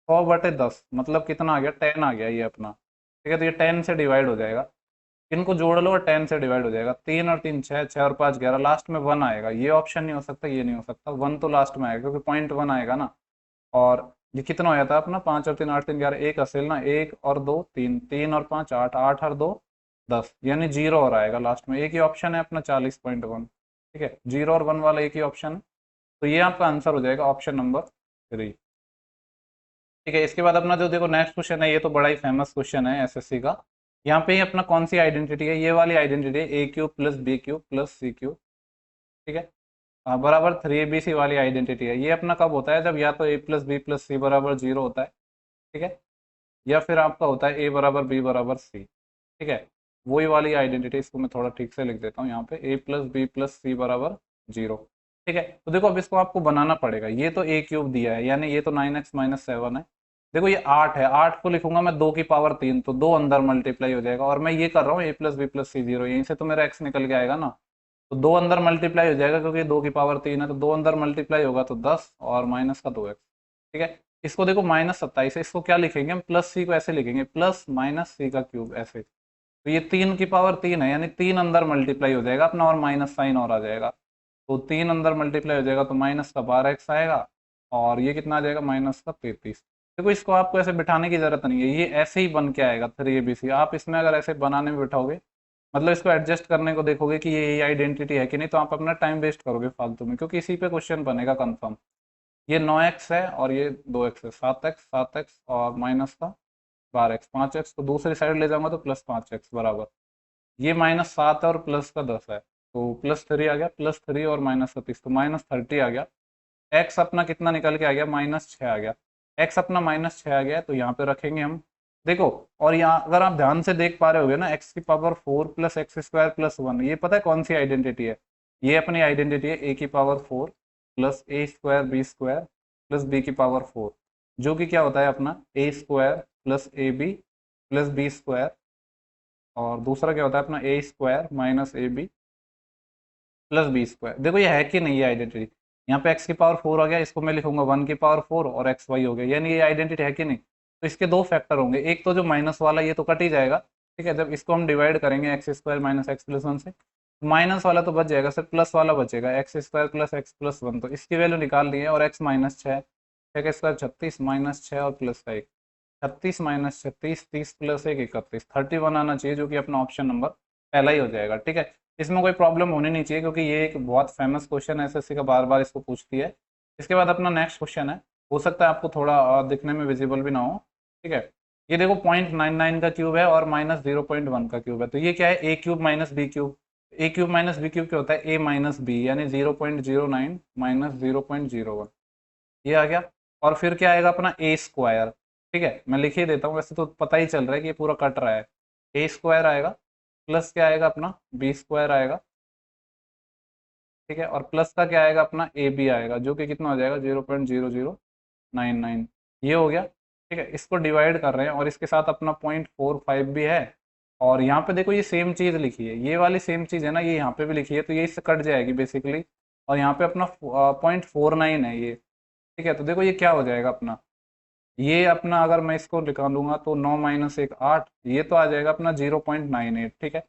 100/10 मतलब कितना आ गया 10 आ गया ये अपना। ठीक है, तो ये 10 से डिवाइड हो जाएगा, इनको जोड़ लो और 10 से डिवाइड हो जाएगा, 3 और 3 6, 6 और 5 11, लास्ट में 1 आएगा। ये ऑप्शन नहीं हो सकता, ये नहीं हो सकता, 1 तो लास्ट में आएगा क्योंकि पॉइंट 1 आएगा ना। और ये कितना हो जाता है अपना 5 और 3 8 3 11, एक असेल ना, 1 और 2 3, 3 और 5 8, 8 और 2 10, यानी 0 और आएगा लास्ट में। एक ही ऑप्शन है अपना 40.1। ठीक है, 0 और 1 वाला एक ही ऑप्शन है, तो ये आपका आंसर हो जाएगा ऑप्शन नंबर 3। ठीक है, इसके बाद अपना जो देखो नेक्स्ट क्वेश्चन है, ये तो बड़ा ही फेमस क्वेश्चन है एसएससी का। यहाँ पे अपना कौन सी आइडेंटिटी है, ये वाली आइडेंटिटी है, a cube plus b cube plus c cube. ठीक है, बराबर 3abc वाली आइडेंटिटी है। ये अपना कब होता है, जब या तो a प्लस बी प्लस सी बराबर 0 होता है, ठीक है, या फिर आपका होता है a बराबर b बराबर c। ठीक है, वही वाली आइडेंटिटी, इसको मैं थोड़ा ठीक से लिख देता हूँ यहाँ पे, a प्लस बी प्लस सी बराबर 0। ठीक है, तो देखो अब इसको आपको बनाना पड़ेगा। ये तो a क्यूब दिया है, यानी ये तो 9x माइनस 7 है। देखो ये 8 है, 8 को लिखूंगा मैं 2 की पावर 3, तो 2 अंदर मल्टीप्लाई हो जाएगा, और मैं ये कर रहा हूँ a प्लस बी प्लस सी 0, यहीं से तो मेरा x निकल के आएगा ना। तो दो अंदर मल्टीप्लाई हो जाएगा क्योंकि 2 की पावर 3 है, तो दो अंदर मल्टीप्लाई होगा तो 10 और माइनस का 2x। ठीक है, इसको देखो -27 है, इसको क्या लिखेंगे हम, प्लस सी को ऐसे लिखेंगे, प्लस माइनस सी का क्यूब ऐसे। तो ये 3 की पावर 3 है, यानी 3 अंदर मल्टीप्लाई हो जाएगा अपना और माइनस साइन और आ जाएगा। तो 3 अंदर मल्टीप्लाई हो जाएगा तो माइनस का 12x आएगा और ये कितना आ जाएगा, माइनस का 33। देखो इसको आपको ऐसे बिठाने की जरूरत नहीं है, ये ऐसे ही बन के आएगा 3abc। आप इसमें अगर ऐसे बनाने में बिठाओगे, मतलब इसको एडजस्ट करने को देखोगे कि ये आइडेंटिटी है कि नहीं, तो आप अपना टाइम वेस्ट करोगे फालतू में, क्योंकि इसी पे क्वेश्चन बनेगा कंफर्म। ये 9x है और ये 2x है, 7x और माइनस का 12x 5x, तो दूसरी साइड ले जाऊंगा तो +5x बराबर, ये -7 है और प्लस का 10 है, तो +3 आ गया, +3 और -30 तो -30 आ गया। एक्स अपना कितना निकल के आ गया, -6 आ गया। एक्स अपना -6 आ गया है, तो यहाँ पे रखेंगे हम। देखो, और यहाँ अगर आप ध्यान से देख पा रहे होगे ना, x⁴ प्लस x² प्लस 1, ये पता है कौन सी आइडेंटिटी है, ये अपनी आइडेंटिटी है a⁴ plus a² b² plus b⁴ जो कि क्या होता है अपना a² plus ab plus b² और दूसरा क्या होता है अपना a² minus ab plus b²। देखो ये है कि नहीं ये आइडेंटिटी, यहाँ पे x⁴ आ गया, इसको मैं लिखूंगा 1⁴ और xy हो गया, यानी ये आइडेंटिटी है कि नहीं। तो इसके दो फैक्टर होंगे, एक तो जो माइनस वाला ये तो कट ही जाएगा, ठीक है, जब इसको हम डिवाइड करेंगे x² माइनस x प्लस 1 से, माइनस वाला तो बच जाएगा, सिर्फ प्लस वाला बचेगा x² प्लस x प्लस 1, तो इसकी वैल्यू निकाल ली है, और x -6, 6 का स्क्वायर 36 -6 और प्लस का 1, 36 -36 30 प्लस 1 31 31 आना चाहिए, जो कि अपना ऑप्शन नंबर पहला ही हो जाएगा। ठीक है, इसमें कोई प्रॉब्लम होनी नहीं चाहिए क्योंकि ये एक बहुत फेमस क्वेश्चन है, एसएससी का बार बार इसको पूछती है। इसके बाद अपना नेक्स्ट क्वेश्चन है, हो सकता है आपको थोड़ा दिखने में विजिबल भी ना हो। ठीक है, ये देखो 0.99 का क्यूब है और -0.1 का क्यूब है, तो ये क्या है, a cube minus B cube. a cube minus B cube क्या होता है, a माइनस बी, यानी 0.09 माइनस 0.01, ये आ गया। और फिर क्या आएगा अपना a²। ठीक है, मैं लिख ही देता हूँ, वैसे तो पता ही चल रहा है कि ये पूरा कट रहा है। a² आएगा प्लस क्या आएगा अपना b² आएगा। ठीक है, और प्लस का क्या आएगा अपना ए बी आएगा, जो कि कितना हो जाएगा 0.0099, ये हो गया। ठीक है, इसको डिवाइड कर रहे हैं और इसके साथ अपना 0.45 भी है, और यहाँ पे देखो ये सेम चीज लिखी है, ये वाली सेम चीज है ना, ये यहाँ पे भी लिखी है, तो ये इससे कट जाएगी बेसिकली, और यहाँ पे अपना 0.49 है ये। ठीक है, तो देखो ये क्या हो जाएगा अपना, ये अपना अगर मैं इसको निकालूंगा तो 9 माइनस 1 8, ये तो आ जाएगा अपना 0.98। ठीक है,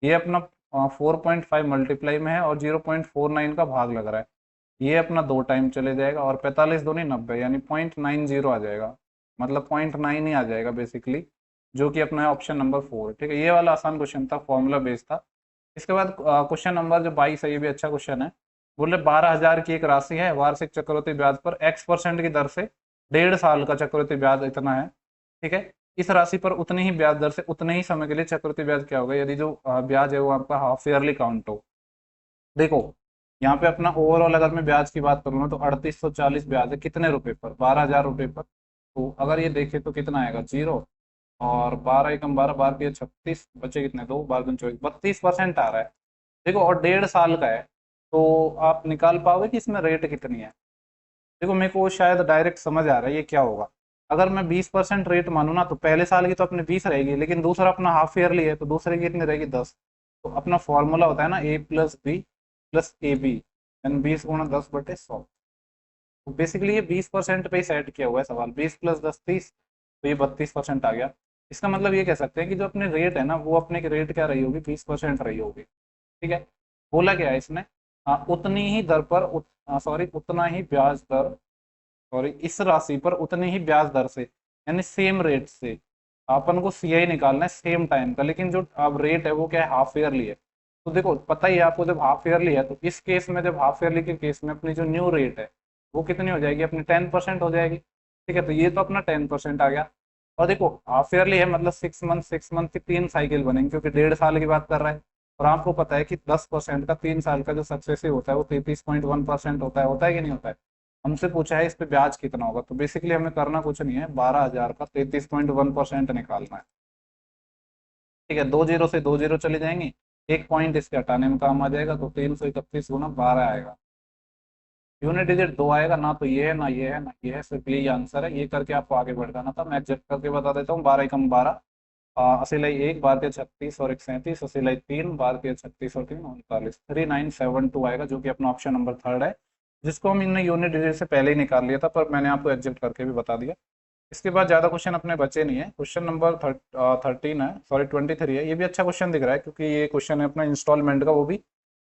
ये अपना 4.5 मल्टीप्लाई में है और 0.49 का भाग लग रहा है, ये अपना 2 टाइम चले जाएगा, और 45 दूनी 90, यानी 0.90 आ जाएगा, मतलब 0.9 ही आ जाएगा बेसिकली, जो कि अपना है ऑप्शन नंबर 4। ठीक है, ये वाला आसान क्वेश्चन था, फॉर्मूला बेस्ड था। इसके बाद क्वेश्चन नंबर जो 22 है, ये भी अच्छा क्वेश्चन है। बोले 12,000 की एक राशि है, वार्षिक चक्रवृद्धि ब्याज पर x% की दर से 1.5 साल का चक्रवृद्धि ब्याज इतना है। ठीक है, इस राशि पर उतनी ही ब्याज दर से उतने ही समय के लिए चक्रवृद्धि ब्याज क्या होगा, यदि जो ब्याज है वो आपका हाफ ईयरली काउंट हो। देखो यहाँ पे अपना ओवरऑल अगर मैं ब्याज की बात करूँ ना, तो 3840 ब्याज है, कितने रुपए पर, 12,000 रुपए पर। तो अगर ये देखे तो कितना आएगा, 0, और 12 एकम 12 12 के 36 बचे कितने, 2 12 दूनी 24, 32% आ रहा है। देखो, और 1.5 साल का है, तो आप निकाल पाओगे कि इसमें रेट कितनी है। देखो मेरे को शायद डायरेक्ट समझ आ रहा है ये क्या होगा। अगर मैं 20% रेट मानूँ ना, तो पहले साल की तो अपने 20 रहेगी, लेकिन दूसरा अपना हाफ ईयरली है, तो दूसरे की कितनी रहेगी, 10। तो अपना फॉर्मूला होता है ना a plus B plus A B, यानी 20 × 10/100। तो बेसिकली ये 20% पे ही सेट किया हुआ है सवाल, 20 + 10 30, तो ये 32% आ गया। इसका मतलब ये कह सकते हैं कि जो अपने रेट है ना, वो अपने की रेट क्या रही होगी, 20% रही होगी। ठीक है, बोला क्या है इसमें, उतनी ही दर पर सॉरी उतना ही ब्याज दर, सॉरी इस राशि पर उतनी ही ब्याज दर से, यानी सेम रेट से अपन को सीआई निकालना है सेम टाइम का, लेकिन जो अब रेट है वो क्या है, हाफ ईयरली है। तो देखो पता ही है आपको, जब हाफ ईयरली है तो इस केस में, जब हाफ ईयरली के केस में अपनी जो न्यू रेट है वो कितनी हो जाएगी, अपनी 10% हो जाएगी। ठीक है, तो ये तो अपना 10% आ गया। और देखो हाफ ईयरली है, मतलब 6 मंथ की 3 साइकिल बनेंगे, क्योंकि 1.5 साल की बात कर रहा है। और आपको पता है कि 10% का 3 साल का जो सक्सेसिव होता है वो 33.1% होता है कि नहीं होता है। हमसे पूछा है इस पे ब्याज कितना होगा, तो बेसिकली हमें करना कुछ नहीं है, 12,000 का 33.1% निकालना है। ठीक है, 2 जीरो से 2 जीरो चले जाएंगे, एक पॉइंट इसके हटाने में काम आ जाएगा, तो 331 × 12 आएगा। यूनिट डिजिट 2 आएगा, ना तो ये है ना ये है ना ये है, सिर्फ यही आंसर है। ये करके आपको आगे बढ़ जाना था, मैं एग्जैक्ट करके बता देता हूँ, 12 × 12 असिलाई 1 बार के 36 और 1 37, असिलाई 3 बार के 36 और 3 39, 3972 आएगा, जो कि अपना ऑप्शन नंबर थर्ड है, जिसको हम इन यूनिट डिजिट से पहले ही निकाल लिया था, पर मैंने आपको एग्जिट करके भी बता दिया। इसके बाद ज़्यादा क्वेश्चन अपने बचे नहीं है। क्वेश्चन नंबर 13 है, सॉरी 23 है। ये भी अच्छा क्वेश्चन दिख रहा है, क्योंकि ये क्वेश्चन है अपना इंस्टॉलमेंट का, वो भी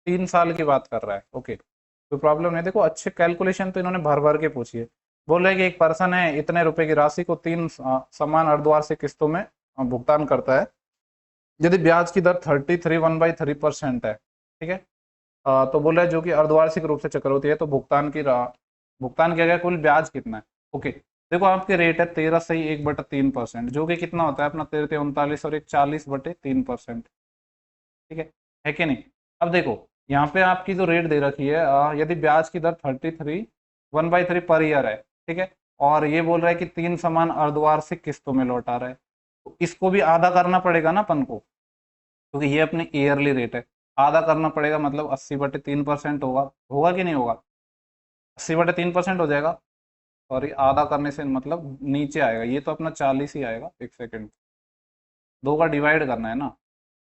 3 साल की बात कर रहा है। ओके, तो प्रॉब्लम नहीं। देखो, अच्छे कैलकुलेशन तो इन्होंने भर भर के पूछी है। बोल रहे हैं कि एक पर्सन है, इतने रुपए की राशि को 3 समान अर्धवार्षिक किस्तों में भुगतान करता है, यदि ब्याज की दर 33 1/3% है। ठीक है। तो बोल रहा है जो कि अर्धवार्षिक रूप से चक्रवृद्धि है, तो भुगतान किया गया कुल ब्याज कितना है। ओके, देखो आपके रेट है 13 सही 1/3%, जो कि कितना होता है अपना 13 39 और एक 40/3%। ठीक है कि नहीं। अब देखो, यहाँ पे आपकी जो रेट दे रखी है, यदि ब्याज की दर 33 1/3 पर ईयर है, ठीक है, और ये बोल रहा है कि 3 समान अर्धवार्षिक किस्तों में लौटा रहा है, तो इसको भी आधा करना पड़ेगा ना अपन को, क्योंकि ये अपनी ईयरली रेट है। आधा करना पड़ेगा, मतलब 80/3% होगा। होगा कि नहीं होगा? 80/3% हो जाएगा। सॉरी, आधा करने से मतलब नीचे आएगा, ये तो अपना 40 ही आएगा। एक सेकेंड, दो का डिवाइड करना है ना,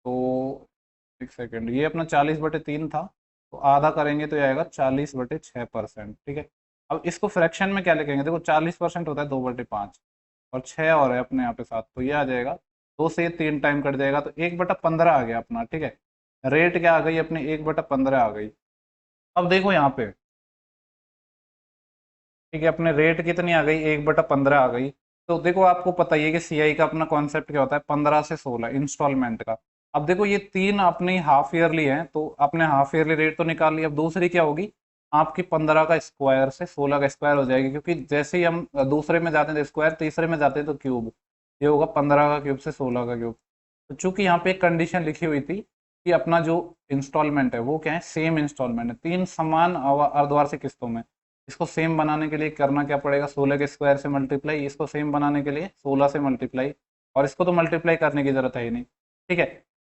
तो एक सेकेंड, ये अपना 40/3 था, तो आधा करेंगे तो ये आएगा 40/6%। ठीक है। अब इसको फ्रैक्शन में क्या लिखेंगे? देखो 40% होता है 2/5, और 6 और है अपने यहाँ पे साथ, तो ये आ जाएगा 2 से 3 टाइम कट जाएगा, तो 1/15 आ गया अपना। ठीक है, रेट क्या आ गई अपनी? 1/15 आ गई। अब देखो यहाँ पे, ठीक है, अपने रेट कितनी आ गई? 1/15 आ गई। तो देखो, आपको पता ही है कि सीआई का अपना कॉन्सेप्ट क्या होता है, 15 से 16 इंस्टॉलमेंट का। अब देखो, ये तीन अपनी हाफ ईयरली है, तो अपने हाफ ईयरली रेट तो निकाल ली। अब दूसरी क्या होगी आपकी? 15 का स्क्वायर से 16 का स्क्वायर हो जाएगी, क्योंकि जैसे ही हम दूसरे में जाते हैं तो स्क्वायर, तीसरे में जाते हैं तो क्यूब। ये होगा 15 का क्यूब से 16 का क्यूब। तो चूंकि यहाँ पे एक कंडीशन लिखी हुई थी कि अपना जो इंस्टॉलमेंट है वो क्या है? सेम इंस्टॉलमेंट है, 3 समान अर्धवार्षिक किस्तों में। इसको सेम बनाने के लिए करना क्या पड़ेगा? 16 के स्क्वायर से मल्टीप्लाई, इसको सेम बनाने के लिए 16 से मल्टीप्लाई, और इसको तो मल्टीप्लाई करने की जरूरत है ही नहीं। ठीक है।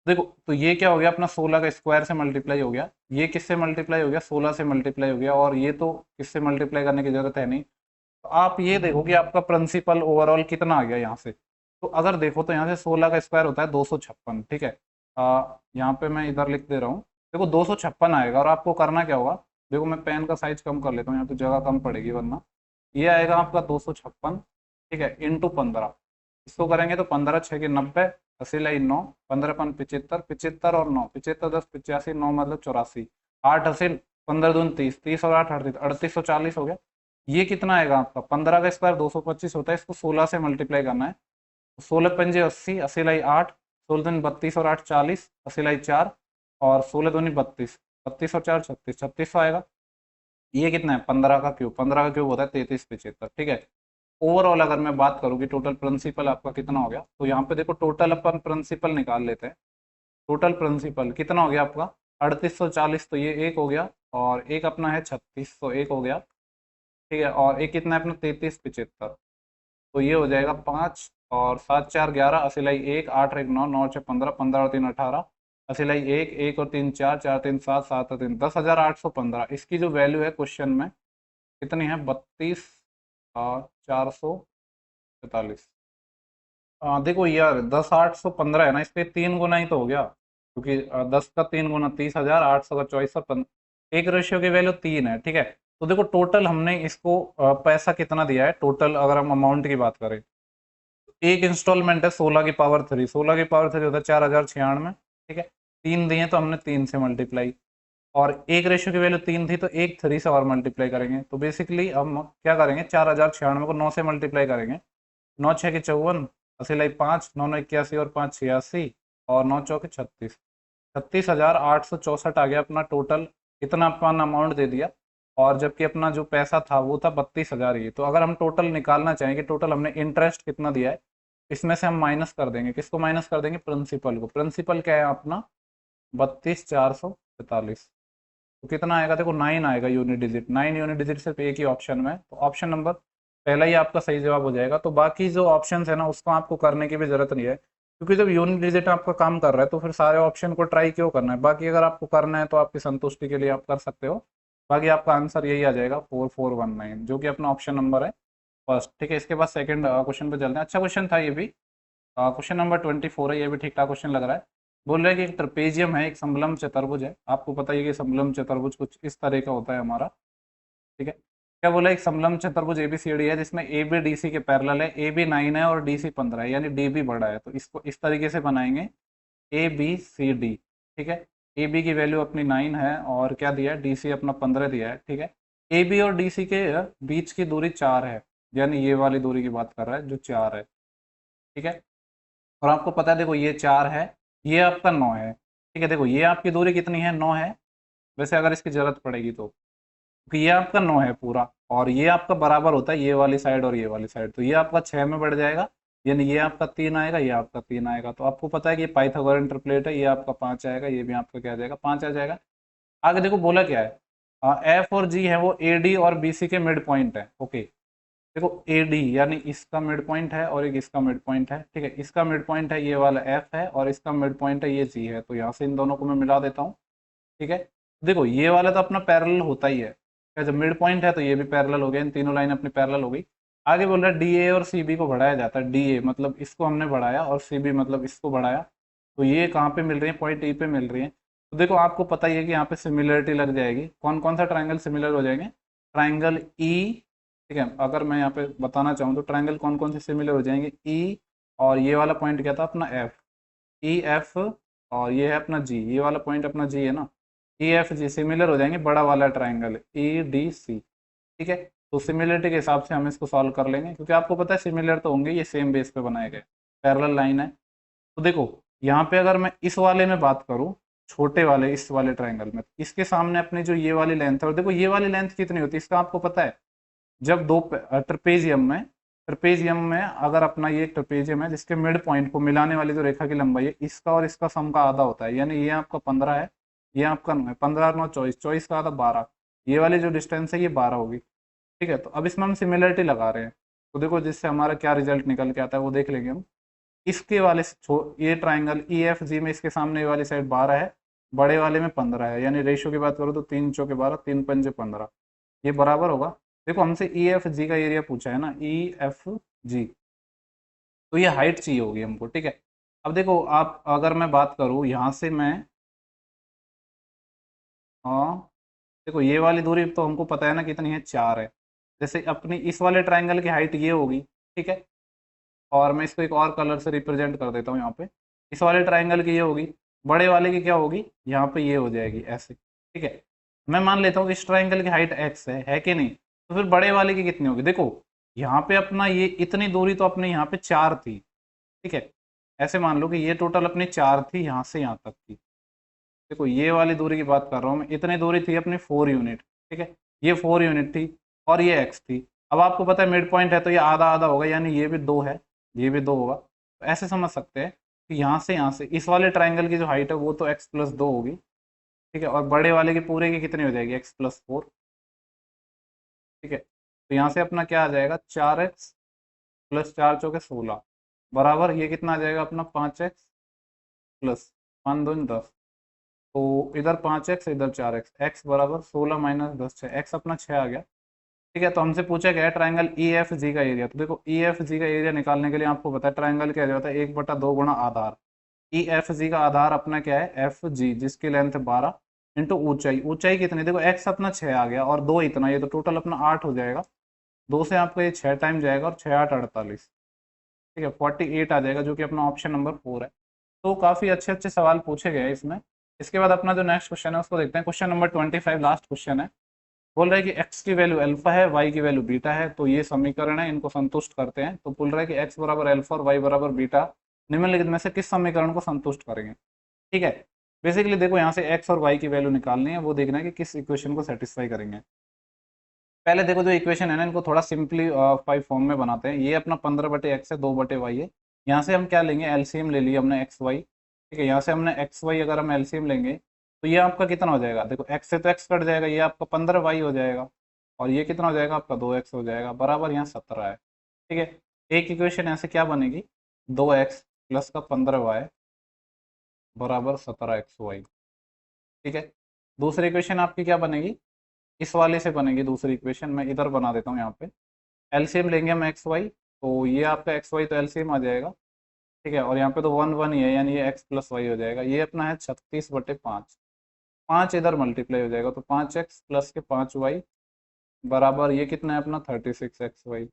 देखो, तो ये क्या हो गया अपना? 16 का स्क्वायर से मल्टीप्लाई हो गया, ये किससे मल्टीप्लाई हो गया? 16 से मल्टीप्लाई हो गया, और ये तो किससे मल्टीप्लाई करने की जरूरत है नहीं। तो आप ये देखो कि आपका प्रिंसिपल ओवरऑल कितना आ गया यहाँ से। तो अगर देखो तो यहाँ से 16 का स्क्वायर होता है 256। ठीक है, यहाँ पे मैं इधर लिख दे रहा हूँ। देखो 256 आएगा, और आपको करना क्या होगा? देखो, मैं पेन का साइज कम कर लेता हूँ, यहाँ पे जगह कम पड़ेगी वरना। ये आएगा आपका 256, ठीक है, इंटू 15। इसको करेंगे तो 15 6 के 90, 80 9, 15 75, 75 और 9, 75 10 85, 9 मतलब 84, 8 80, 15 दून 30, 30 और 8 38, 3840 हो गया। ये कितना आएगा आपका? 15 का स्क्वायर 225 होता है, इसको 16 से मल्टीप्लाई करना है। 16 पंजे 80, 80 लाई 8, 16 दूनी 32 और 8 40, 80 लाई 4, और 16 दूनी 32, 32 और 4 36, 36 आएगा। ये कितना है? 15 का क्यूब, 15 का क्यूब होता है 33 75। ठीक है। ओवरऑल अगर मैं बात करूँ कि टोटल प्रिंसिपल आपका कितना हो गया, तो यहाँ पे देखो टोटल अपन प्रिंसिपल निकाल लेते हैं। टोटल प्रिंसिपल कितना हो गया आपका? 3840, तो ये एक हो गया, और एक अपना है 36, तो एक हो गया। ठीक है, और एक कितना है अपना? 33 75, तो ये हो जाएगा 5, और 7 4 11, 80 लाई 1, 8 1 9, 9 6 15, 15 और 3 18, 80 लाई 1, 1 और 3 4, 4 3 7, 7 और 3 10,815। इसकी जो वैल्यू है क्वेश्चन में कितनी है? 32,445। देखो यार, 10,815 है ना, इस पे 3 गुना ही तो हो गया, क्योंकि 10 का 3 गुना 30,000, 800 का 2400, 1 रेशियो की वैल्यू 3 है। ठीक है। तो देखो टोटल हमने इसको पैसा कितना दिया है टोटल, अगर हम अमाउंट की बात करें। एक इंस्टॉलमेंट है 16 की पावर 3, 16 की पावर 3 होता है 4,096। ठीक है, तीन दिए तो हमने 3 से मल्टीप्लाई, और एक रेशियो की वैल्यू 3 थी, तो एक 3 से और मल्टीप्लाई करेंगे। तो बेसिकली हम क्या करेंगे? 4,096 को 9 से मल्टीप्लाई करेंगे। 9 6 के 54, 80 लाई 5, 9 9 81 और 5 86, और 9 चौके 36, 36,864 आ गया अपना टोटल। इतना अपन अमाउंट दे दिया, और जबकि अपना जो पैसा था वो था 32,000 ही। तो अगर हम टोटल निकालना चाहें कि टोटल हमने इंटरेस्ट कितना दिया है, इसमें से हम माइनस कर देंगे। किसको माइनस कर देंगे? प्रिंसिपल को। प्रिंसिपल क्या है अपना? 32,445। तो कितना आएगा? देखो 9 आएगा यूनिट डिजिट, 9 यूनिट डिजिट सिर्फ एक ही ऑप्शन में, तो ऑप्शन नंबर पहला ही आपका सही जवाब हो जाएगा। तो बाकी जो ऑप्शन है ना, उसको आपको करने की भी जरूरत नहीं है, क्योंकि जब यूनिट डिजिट आपका काम कर रहा है तो फिर सारे ऑप्शन को ट्राई क्यों करना है? बाकी अगर आपको करना है तो आपकी संतुष्टि के लिए आप कर सकते हो। बाकी आपका आंसर यही आ जाएगा 4419, जो कि अपना ऑप्शन नंबर है फर्स्ट। ठीक है, इसके बाद सेकंड क्वेश्चन पे चलते हैं। अच्छा क्वेश्चन था ये भी। क्वेश्चन नंबर 24 है, ये भी ठीक ठाक क्वेश्चन लग रहा है। बोल रहे हैं कि एक ट्रपेजियम है, एक समलंब चतुर्भुज है। आपको पता ही है कि समलंब चतुर्भुज कुछ इस तरह का होता है हमारा। ठीक है, क्या बोला, एक समलंब चतुर्भुज एबीसीडी है जिसमें ए बी डी सी के पैरेलल है, ए बी 9 है और डी सी 15 है, यानी डी बी बड़ा है। तो इसको इस तरीके से बनाएंगे, ए बी सी डी। ठीक है, ए बी की वैल्यू अपनी 9 है और क्या दिया है, डी सी अपना 15 दिया है। ठीक है, ए बी और डी सी के बीच की दूरी 4 है, यानी ये वाली दूरी की बात कर रहा है जो 4 है। ठीक है, और आपको पता है, देखो ये 4 है, ये आपका 9 है। ठीक है, देखो ये आपकी दूरी कितनी है, 9 है। वैसे अगर इसकी जरूरत पड़ेगी तो, क्योंकि ये आपका 9 है पूरा, और ये आपका बराबर होता है ये वाली साइड और ये वाली साइड, तो ये आपका 6 में बढ़ जाएगा, यानी ये आपका 3 आएगा, ये आपका 3 आएगा। तो आपको पता है कि ये पाइथागोरन इंटरपोलेट है, ये आपका 5 आएगा, ये भी आपका क्या आ जाएगा, 5 आ जाएगा। आगे देखो बोला क्या है, एफ और जी है वो ए डी और बी सी के मिड पॉइंट है। ओके, देखो ए डी यानी इसका मिड पॉइंट है और एक इसका मिड पॉइंट है। ठीक है, इसका मिड पॉइंट है ये वाला एफ है और इसका मिड पॉइंट है ये जी है, तो यहाँ से इन दोनों को मैं मिला देता हूँ। ठीक है, देखो ये वाला तो अपना पैरेलल होता ही है, क्या जब मिड पॉइंट है तो ये भी पैरेलल हो गया, इन तीनों लाइन अपनी पैरेलल हो गई। आगे बोल रहा है डी ए और सी बी को बढ़ाया जाता है, डी ए मतलब इसको हमने बढ़ाया और सी बी मतलब इसको बढ़ाया, तो ये कहाँ पे मिल रही है, पॉइंट ई पे मिल रही है। तो देखो आपको पता ही है कि यहाँ पे सिमिलरिटी लग जाएगी, कौन कौन सा ट्राइंगल सिमिलर हो जाएंगे, ट्राइंगल ई। ठीक है, अगर मैं यहाँ पे बताना चाहूँ तो ट्राइंगल कौन कौन से सिमिलर हो जाएंगे, ई, और ये वाला पॉइंट क्या था अपना एफ, ई एफ, और ये है अपना जी, ये वाला पॉइंट अपना जी है ना, ई एफ जी सिमिलर हो जाएंगे, बड़ा वाला ट्राइंगल ई डी सी। ठीक है, तो सिमिलरिटी के हिसाब से हम इसको सॉल्व कर लेंगे, क्योंकि आपको पता है सिमिलर तो होंगे, ये सेम बेस पे बनाए गए, पैरेलल लाइन है। तो देखो यहाँ पे अगर मैं इस वाले में बात करूँ, छोटे वाले इस वाले ट्राइंगल में, इसके सामने अपने जो ये वाली लेंथ है, और देखो ये वाली लेंथ कितनी होती है इसका आपको पता है, जब दो ट्रपेजियम में अगर अपना ये एक ट्रपेजियम है जिसके मिड पॉइंट को मिलाने वाली जो रेखा की लंबाई है, इसका और इसका सम का आधा होता है, यानी ये आपका 15 है, ये आपका 9 है, 15 और 9 24, 24 का आधा 12, ये वाली जो डिस्टेंस है ये 12 होगी। ठीक है, तो अब इसमें हम सिमिलरिटी लगा रहे हैं, तो देखो जिससे हमारा क्या रिजल्ट निकल के आता है वो देख लेंगे हम। इसके वाले ये ट्राइंगल ई एफ जी में इसके सामने ये वाली साइड 12 है, बड़े वाले में 15 है, यानी रेशियो की बात करो तो 3 चौके 12, 3 पंजे 15, ये बराबर होगा। देखो हमसे ई एफ जी का एरिया पूछा है ना, ई एफ जी, तो ये हाइट चाहिए होगी हमको। ठीक है, अब देखो आप अगर मैं बात करूँ यहाँ से मैं, हाँ देखो ये वाली दूरी तो हमको पता है ना कितनी है, 4 है। जैसे अपनी इस वाले ट्राइंगल की हाइट ये होगी। ठीक है, और मैं इसको एक और कलर से रिप्रेजेंट कर देता हूँ यहाँ पे, इस वाले ट्राइंगल की ये होगी, बड़े वाले की क्या होगी, यहाँ पे ये हो जाएगी ऐसे। ठीक है, मैं मान लेता हूँ कि इस ट्राइंगल की हाइट एक्स है कि नहीं, तो फिर बड़े वाले की कितनी होगी, देखो यहाँ पे अपना ये इतनी दूरी तो अपने यहाँ पे 4 थी। ठीक है, ऐसे मान लो कि ये टोटल अपनी 4 थी यहाँ से यहाँ तक की। देखो ये वाली दूरी की बात कर रहा हूँ मैं, इतनी दूरी थी अपनी 4 यूनिट। ठीक है, ये 4 यूनिट थी और ये एक्स थी। अब आपको पता है मिड पॉइंट है तो ये आधा आधा होगा, यानी ये भी 2 है, ये भी 2 होगा। तो ऐसे समझ सकते हैं कि यहाँ से इस वाले ट्राइंगल की जो हाइट है वो तो एक्स प्लस 2 होगी। ठीक है, और बड़े वाले की पूरे की कितनी हो जाएगी, एक्स प्लस 4। ठीक है, तो यहाँ से अपना क्या आ जाएगा, 4x प्लस 4 चौके 16 बराबर ये कितना आ जाएगा अपना, 5x प्लस 5 दूनी 10, तो इधर 5x इधर 4x, x बराबर 16 माइनस 10 6, x अपना 6 आ गया। ठीक है, तो हमसे पूछा गया है ट्राइंगल ई एफ जी का एरिया, तो देखो ई एफ जी का एरिया निकालने के लिए आपको पता है ट्राइंगल क्या जाता है, 1/2 गुणा आधार। ई एफ जी का आधार अपना क्या है, एफ जी, जिसकी लेंथ है 12 इंटू ऊंचाई, ऊंचाई कितनी, देखो एक्स अपना 6 आ गया और 2 इतना, ये तो टोटल अपना 8 हो जाएगा। 2 से आपका ये 6 टाइम जाएगा और 6 8 48। ठीक है, 48 आ जाएगा, जो कि अपना ऑप्शन नंबर 4 है। तो काफ़ी अच्छे अच्छे सवाल पूछे गए हैं इसमें। इसके बाद अपना जो नेक्स्ट क्वेश्चन है उसको देखते हैं, क्वेश्चन नंबर 25 लास्ट क्वेश्चन है। बोल रहा है कि x की वैल्यू अल्फा है, y की वैल्यू बीटा है, तो ये समीकरण है, इनको संतुष्ट करते हैं। तो बोल रहा है कि x बराबर अल्फा और y बराबर बीटा निम्नलिखित में से किस समीकरण को संतुष्ट करेंगे। ठीक है, बेसिकली देखो यहाँ से x और y की वैल्यू निकालनी है, वो देखना है कि किस इक्वेशन को सेटिस्फाई करेंगे। पहले देखो जो इक्वेशन है ना, इनको थोड़ा सिंपलीफाई फॉर्म में बनाते हैं। ये अपना 15/x है, 2/y है। यहाँ से हम क्या लेंगे, एलसीएम ले लिया हमने एक्स वाई। ठीक है, यहाँ से हमने एक्स वाई अगर हम एलसीएम लेंगे तो ये आपका कितना हो जाएगा, देखो x से तो x कट जाएगा, ये आपका 15y हो जाएगा, और ये कितना हो जाएगा आपका 2x हो जाएगा, बराबर यहाँ 17 है। ठीक है, एक इक्वेशन ऐसे क्या बनेगी, 2x प्लस का 15y बराबर 17xy। ठीक है, दूसरी इक्वेशन आपकी क्या बनेगी, इस वाले से बनेगी दूसरी इक्वेशन, मैं इधर बना देता हूँ यहाँ पे। एलसीएम लेंगे हम एक्स वाई, तो ये आपका एक्स वाई तो एलसीएम आ जाएगा। ठीक है, और यहाँ पे तो 1 1 ही है, यानी ये x प्लस वाई हो जाएगा। ये अपना है 36/5, 5 इधर मल्टीप्लाई हो जाएगा, तो 5x प्लस के 5y बराबर ये कितना है अपना 36xy।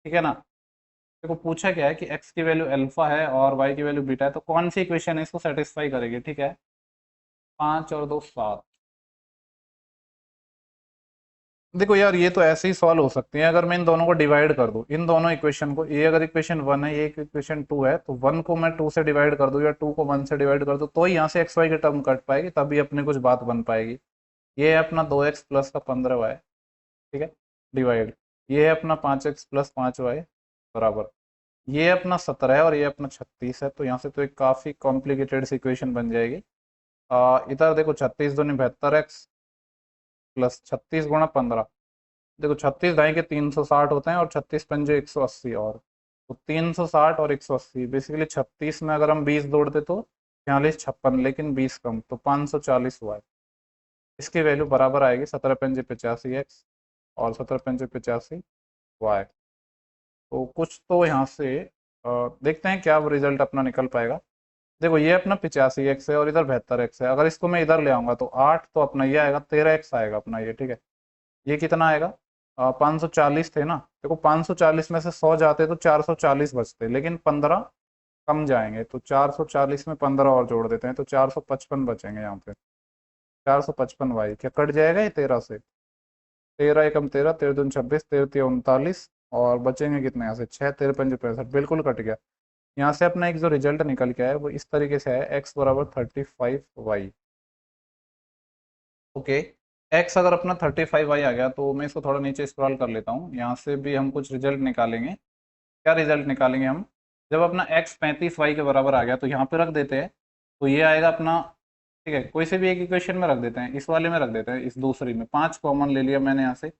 ठीक है ना। देखो पूछा क्या है कि x की वैल्यू अल्फा है और y की वैल्यू बीटा है, तो कौन सी इक्वेशन है इसको सेटिस्फाई करेगी। ठीक है, 5 और 2 7। देखो यार ये तो ऐसे ही सॉल्व हो सकती है अगर मैं इन दोनों को डिवाइड कर दूं, इन दोनों इक्वेशन को। ये अगर इक्वेशन 1 है, ये इक्वेशन 2 है, तो 1 को मैं 2 से डिवाइड कर दूं या 2 को 1 से डिवाइड कर दूं, तो ही यहाँ से एक्स वाई की टर्म कट पाएगी, तभी अपने कुछ बात बन पाएगी। ये है अपना 2x प्लस का 15y, ठीक है, डिवाइड। ये है अपना 5x प्लस 5y बराबर, ये अपना 17 है और ये अपना 36 है। तो यहाँ से तो एक काफ़ी कॉम्प्लिकेटेड सी इक्वेशन बन जाएगी। इधर देखो 36 दूनी 72x प्लस 36 × 15। देखो 36 ढाई के 360 होते हैं और 36 पंजे 180, और तो 360 और 180, बेसिकली 36 में अगर हम 20 जोड़ दे तो 46 56, लेकिन 20 कम, तो 540 हुआ है। इसकी वैल्यू बराबर आएगी 17 पंजे 85x और 17 पंजे 85y। तो कुछ तो यहाँ से देखते हैं क्या रिजल्ट अपना निकल पाएगा। देखो ये अपना 85x है और इधर 72x है, अगर इसको मैं इधर ले आऊंगा तो 8, तो अपना ये आएगा 13x आएगा अपना ये। ठीक है, ये कितना आएगा 540 थे ना। देखो 540 में से 100 जाते तो 440 बचते, लेकिन 15 कम जाएंगे, तो 440 में 15 और जोड़ देते हैं तो 455 बचेंगे यहाँ पे। 455 वाई क्या कट जाएगा ये 13 से, 13 एकम 13, 13 दूनी 26, 13 तिया 39, और बचेंगे कितने यहाँ से 6, 13 पंजे 65, बिल्कुल कट गया। यहाँ से अपना एक जो रिजल्ट निकल के आया वो इस तरीके से है, x बराबर 35y। ओके, x अगर अपना 35y आ गया तो मैं इसको थोड़ा नीचे स्क्रॉल कर लेता हूँ, यहाँ से भी हम कुछ रिजल्ट निकालेंगे। क्या रिजल्ट निकालेंगे हम, जब अपना x 35y के बराबर आ गया तो यहाँ पे रख देते हैं, तो ये आएगा अपना, ठीक है, कोई से भी एक इक्वेशन में रख देते हैं, इस वाले में रख देते हैं, इस दूसरी में 5 कॉमन ले लिया मैंने यहाँ से,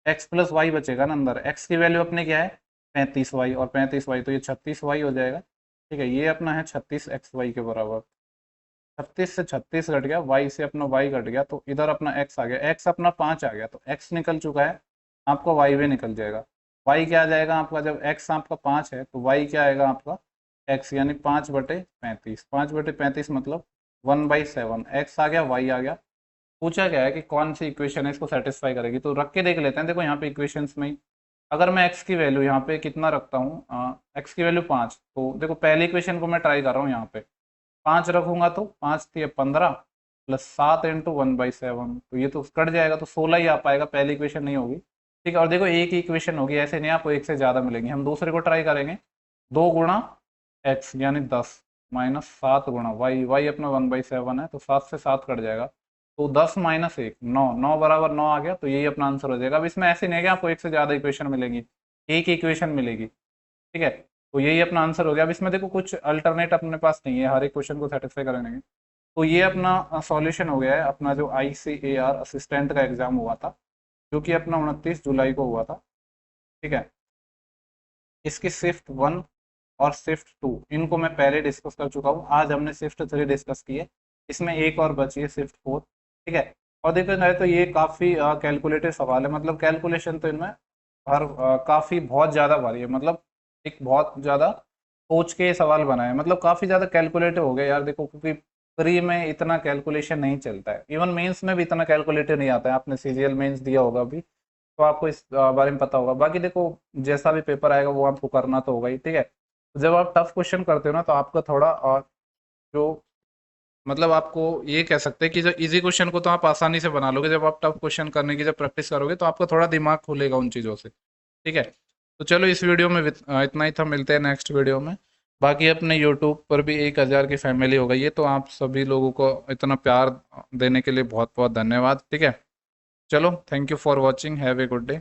x प्लस वाई बचेगा ना अंदर। x की वैल्यू अपने क्या है 35y, और 35y तो ये 36y हो जाएगा। ठीक है, ये अपना है 36xy के बराबर। 36 से 36 घट गया, y से अपना y घट गया, तो इधर अपना x आ गया, x अपना 5 आ गया, तो x निकल चुका है, आपका y भी निकल जाएगा। y क्या आ जाएगा आपका, जब x आपका 5 है तो y क्या आएगा आपका x, यानी 5/35। 5/35 मतलब 1/7, x आ गया, y आ गया। पूछा गया है कि कौन सी इक्वेशन है इसको सेटिस्फाई करेगी, तो रख के देख लेते हैं। देखो यहाँ पे इक्वेशंस में ही अगर मैं x की वैल्यू यहाँ पे कितना रखता हूँ, x की वैल्यू 5, तो देखो पहली इक्वेशन को मैं ट्राई कर रहा हूँ, यहाँ पे 5 रखूंगा तो 5 थी 15 प्लस 7 इंटू 1/7, तो ये तो कट जाएगा, तो 16 ही आ पाएगा, पहली इक्वेशन नहीं होगी। ठीक है, और देखो एक ही इक्वेशन होगी, ऐसे नहीं आपको एक से ज़्यादा मिलेंगे। हम दूसरे को ट्राई करेंगे, 2 गुणा x यानी 10 माइनस 7 गुणा y, y अपना 1/7 है, तो 7 से 7 कट जाएगा, तो 10 माइनस 1 9, 9 बराबर 9 आ गया, तो यही अपना आंसर हो जाएगा। अब इसमें ऐसे नहीं है कि आपको एक से ज़्यादा इक्वेशन मिलेंगी, एक ही इक्वेशन मिलेगी। ठीक है, तो यही अपना आंसर हो गया। अब इसमें देखो कुछ अल्टरनेट अपने पास नहीं है हर एक क्वेश्चन को सेटिस्फाई करने के, तो ये अपना सॉल्यूशन हो गया है अपना जो ICAR असिस्टेंट का एग्जाम हुआ था, जो कि अपना 29 जुलाई को हुआ था। ठीक है, इसकी शिफ्ट 1 और शिफ्ट 2 इनको मैं पहले डिस्कस कर चुका हूँ, आज हमने शिफ्ट 3 डिस्कस की है, इसमें एक और बची है शिफ्ट 4। ठीक है, और देखा जाए तो ये काफ़ी कैलकुलेटिव सवाल है, मतलब कैलकुलेशन तो इनमें काफ़ी बहुत ज़्यादा भारी है, मतलब एक बहुत ज़्यादा सोच के सवाल बनाए, मतलब काफ़ी ज़्यादा कैलकुलेटिव हो गया यार। देखो क्योंकि प्री में इतना कैलकुलेशन नहीं चलता है, इवन मेंस में भी इतना कैलकुलेटिव नहीं आता है। आपने CGL मेंस दिया होगा अभी, तो आपको इस बारे में पता होगा। बाकी देखो जैसा भी पेपर आएगा वो आपको करना तो होगा ही। ठीक है, तो जब आप टफ क्वेश्चन करते हो ना, तो आपका थोड़ा जो मतलब आपको ये कह सकते हैं कि जो इजी क्वेश्चन को तो आप आसानी से बना लोगे, जब आप टफ क्वेश्चन करने की जब प्रैक्टिस करोगे तो आपका थोड़ा दिमाग खुलेगा उन चीज़ों से। ठीक है, तो चलो इस वीडियो में इतना ही था, मिलते हैं नेक्स्ट वीडियो में। बाकी अपने यूट्यूब पर भी 1000 की फैमिली हो गई है, तो आप सभी लोगों को इतना प्यार देने के लिए बहुत बहुत धन्यवाद। ठीक है, चलो thank you for watching, have a good day.